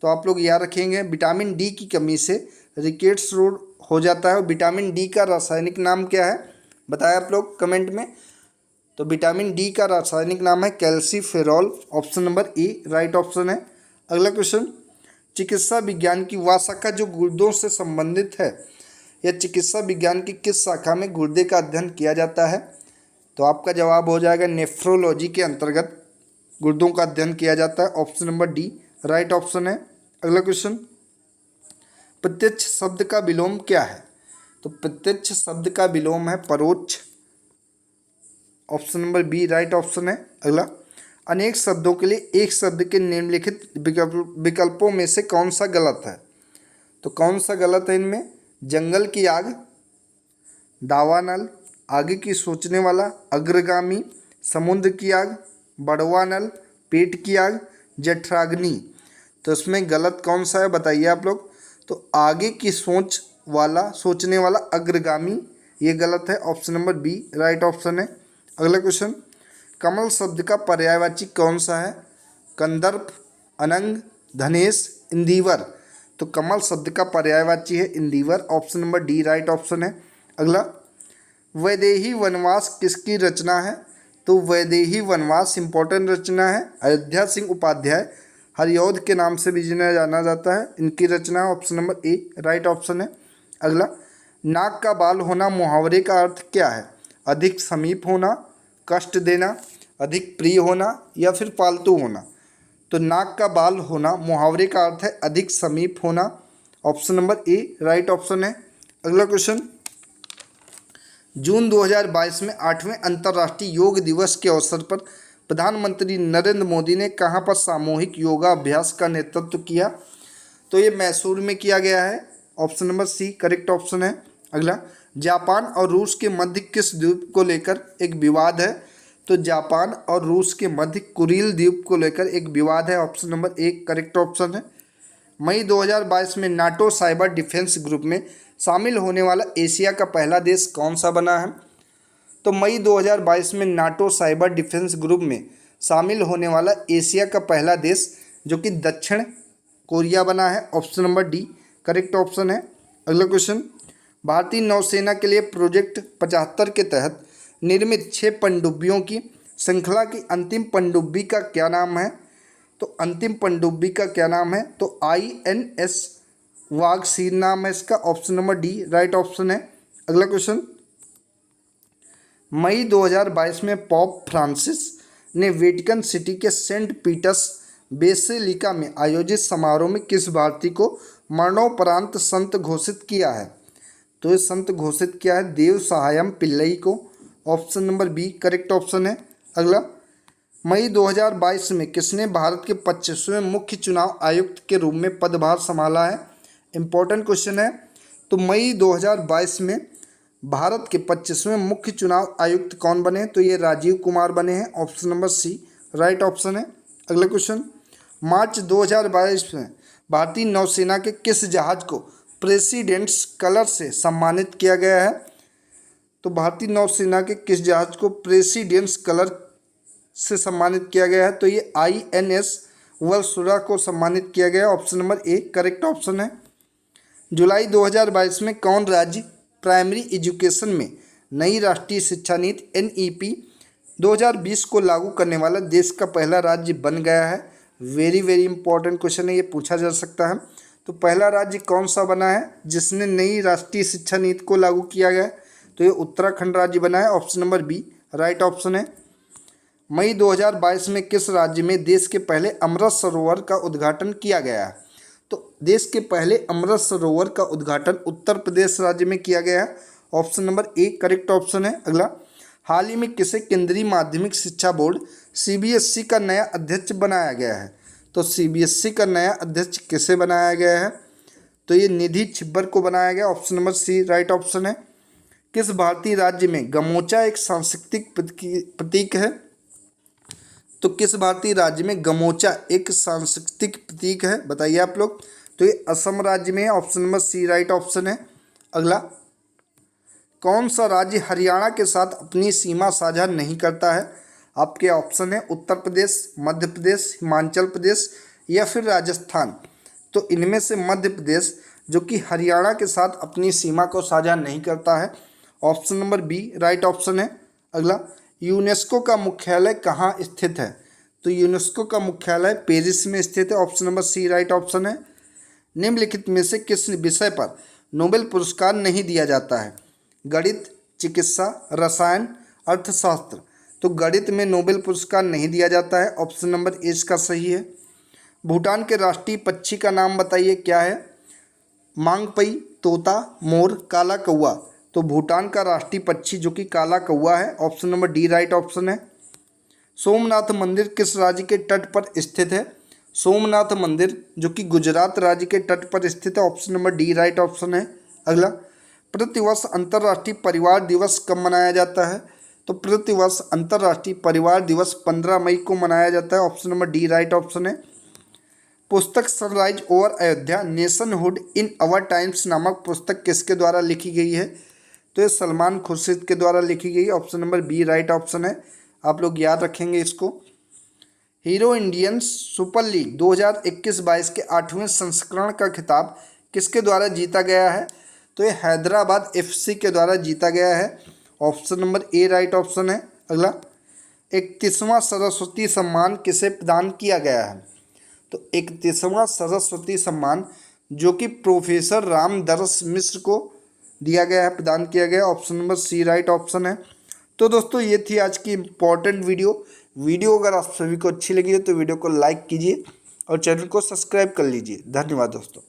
तो आप लोग याद रखेंगे विटामिन डी की कमी से रिकेट्स रोग हो जाता है। और विटामिन डी का रासायनिक नाम क्या है बताएं आप लोग कमेंट में। तो विटामिन डी का रासायनिक नाम है calciferol. Option number A right option है। अगला क्वेश्चन, चिकित्सा विज्ञान की वह शाखा जो गुर्दों से संबंधित है या चिकित्सा विज्ञान की किस शाखा में गुर्दे का अध्ययन किया जाता है? तो आपका जवाब हो जाएगा नेफ्रोलॉजी के अंतर्गत गुर्दों का अध्ययन किया जाता है। Option number D right option है। अगला क्वेश्चन, प्रत्यक्ष शब्द का विलोम क्या है? तो प्रत्यक्ष शब्द का विलोम है परोक्ष। Option number B right option है। अगला, अनेक शब्दों के लिए एक शब्द के निम्नलिखित विकल्पों में से कौन सा गलत है? तो कौन सा गलत है इनमें? जंगल की आग, दावानल, आगे की सोचने वाला, अग्रगामी, समुद्र की आग, बड़वानल, पेट की आग, जठराग्नि। तो इसमें गलत कौन सा है बताइए आप लोग। तो आगे की सोच वाला, सोचने वाला, अग्रगामी, ये गलत है। Option number B right option है। अगला क्वेश्चन, कमल शब्द का पर्यायवाची कौन सा है? कंदर्प, अनंग, धनेश, इंदिवर। तो कमल शब्द का पर्यायवाची है Indeevar. Option number D right option है। अगला, वैदेही वनवास किसकी रचना है? तो वैदेही वनवास इंपॉर्टेंट रचना है अयोध्या सिंह उपाध्याय, हरिऔध के नाम से भी जिन्हें जाना जाता है, इनकी रचना। Option number A right option है। अगला, नाक का बाल होना मुहावरे का अर्थ क्या है? अधिक समीप होना, कष्ट देना, अधिक प्रिय होना या फिर पालतू होना। तो नाक का बाल होना मुहावरे का अर्थ है अधिक समीप होना। Option number A right option है। अगला क्वेश्चन, जून 2022 में 8वें अंतर्राष्ट्रीय योग दिवस के अवसर पर प्रधानमंत्री नरेंद्र मोदी ने कहाँ पर सामूहिक योगाभ्यास का नेतृत्व किया? तो ये मैसूर में किया गया है। Option number C correct option है। अगला, जापान और रूस के मध्य किस द्वीप को लेकर एक विवाद है? तो जापान और रूस के मध्य कुरील द्वीप को लेकर एक विवाद है। ऑप्शन नंबर एक करेक्ट ऑप्शन है। मई 2022 में नाटो साइबर डिफेंस ग्रुप में शामिल होने वाला एशिया का पहला देश कौन सा बना है? तो मई 2022 में नाटो साइबर डिफेंस ग्रुप में शामिल होने वाला एशिया का पहला देश जो कि दक्षिण कोरिया बना है। Option number D correct option है। अगला क्वेश्चन, भारतीय नौसेना के लिए प्रोजेक्ट 75 के तहत निर्मित 6 पनडुब्बियों की श्रृंखला की अंतिम पनडुब्बी का क्या नाम है? तो अंतिम पनडुब्बी का क्या नाम है? तो INS वाघसीर नाम है इसका। Option number D right option है। अगला क्वेश्चन, मई 2022 में पोप फ्रांसिस ने वेटिकन सिटी के सेंट पीटर्स बेसिलिका में आयोजित समारोह में किस भारतीय को मरणोपरांत संत घोषित किया है? तो ये संत घोषित किया है देव सहायम पिल्लई को। Option number B correct option है। अगला, मई 2022 में किसने भारत के 25वें मुख्य चुनाव आयुक्त के रूप में पदभार संभाला है? इंपॉर्टेंट क्वेश्चन है। तो मई 2022 में भारत के 25वें मुख्य चुनाव आयुक्त कौन बने? तो ये राजीव कुमार बने हैं। Option number C right option है। अगला क्वेश्चन, मार्च 2022 में भारतीय नौसेना के किस जहाज को प्रेसिडेंट्स कलर से सम्मानित किया गया है? तो भारतीय नौसेना के किस जहाज को प्रेसिडेंट्स कलर से सम्मानित किया गया है? तो ये INS वर्सुरा को सम्मानित किया गया। Option number A correct option है। जुलाई 2022 में कौन राज्य प्राइमरी एजुकेशन में नई राष्ट्रीय शिक्षा नीति NEP 2020 को लागू करने वाला देश का पहला राज्य बन गया है? वेरी इंपॉर्टेंट क्वेश्चन है, ये पूछा जा सकता है। तो पहला राज्य कौन सा बना है जिसने नई राष्ट्रीय शिक्षा नीति को लागू किया गया है? तो ये उत्तराखंड राज्य बना है। Option number B right option है। मई 2022 में किस राज्य में देश के पहले अमृत सरोवर का उद्घाटन किया गया है? तो देश के पहले अमृत सरोवर का उद्घाटन उत्तर प्रदेश राज्य में किया गया है। Option number A correct option है। अगला, हाल ही में किसे केंद्रीय माध्यमिक शिक्षा बोर्ड CBSE का नया अध्यक्ष बनाया गया है? तो CBSE का नया अध्यक्ष किसे बनाया गया है? तो ये निधि छिब्बर को बनाया गया। Option number C right option है। किस भारतीय राज्य में गमोचा एक सांस्कृतिक प्रतीक है? तो किस भारतीय राज्य में गमोचा एक सांस्कृतिक प्रतीक है बताइए आप लोग। तो ये असम राज्य में है। Option number C right option है। अगला, कौन सा राज्य हरियाणा के साथ अपनी सीमा साझा नहीं करता है? आपके ऑप्शन है उत्तर प्रदेश, मध्य प्रदेश, हिमाचल प्रदेश या फिर राजस्थान। तो इनमें से मध्य प्रदेश जो कि हरियाणा के साथ अपनी सीमा को साझा नहीं करता है। Option number B right option है। अगला, यूनेस्को का मुख्यालय कहाँ स्थित है? तो यूनेस्को का मुख्यालय पेरिस में स्थित है। Option number C right option है। निम्नलिखित में से किस विषय पर नोबेल पुरस्कार नहीं दिया जाता है? गणित, चिकित्सा, रसायन, अर्थशास्त्र। तो गणित में नोबेल पुरस्कार नहीं दिया जाता है। ऑप्शन नंबर ए इसका सही है। भूटान के राष्ट्रीय पक्षी का नाम बताइए क्या है? मांगपई, तोता, मोर, काला कौआ। तो भूटान का राष्ट्रीय पक्षी जो कि काला कौआ है, option number D right option है। सोमनाथ मंदिर किस राज्य के तट पर स्थित है? सोमनाथ मंदिर जो कि गुजरात राज्य के तट पर स्थित है, option number D right option है। अगला, प्रतिवर्ष अंतर्राष्ट्रीय परिवार दिवस कब मनाया जाता है? तो प्रतिवर्ष अंतर्राष्ट्रीय परिवार दिवस 15 मई को मनाया जाता है, option number D right option है। पुस्तक सनराइज ओवर अयोध्या नेशनहुड इन अवर टाइम्स नामक पुस्तक किसके द्वारा लिखी गई है? तो ये सलमान खुर्शीद के द्वारा लिखी गई, option number B right option है। आप लोग याद रखेंगे इसको। हीरो इंडियन सुपर लीग 2021-22 के 8वें संस्करण का खिताब किसके द्वारा जीता गया है? तो ये हैदराबाद FC के द्वारा जीता गया है, option number A right option है। अगला, 31वां सरस्वती सम्मान किसे प्रदान किया गया है? तो 31वां सरस्वती सम्मान जो कि प्रोफेसर रामदरस मिश्र को दिया गया है, प्रदान किया गया, option number C right option है। तो दोस्तों ये थी आज की इम्पॉर्टेंट वीडियो अगर आप सभी को अच्छी लगी हो तो वीडियो को लाइक कीजिए और चैनल को सब्सक्राइब कर लीजिए। धन्यवाद दोस्तों।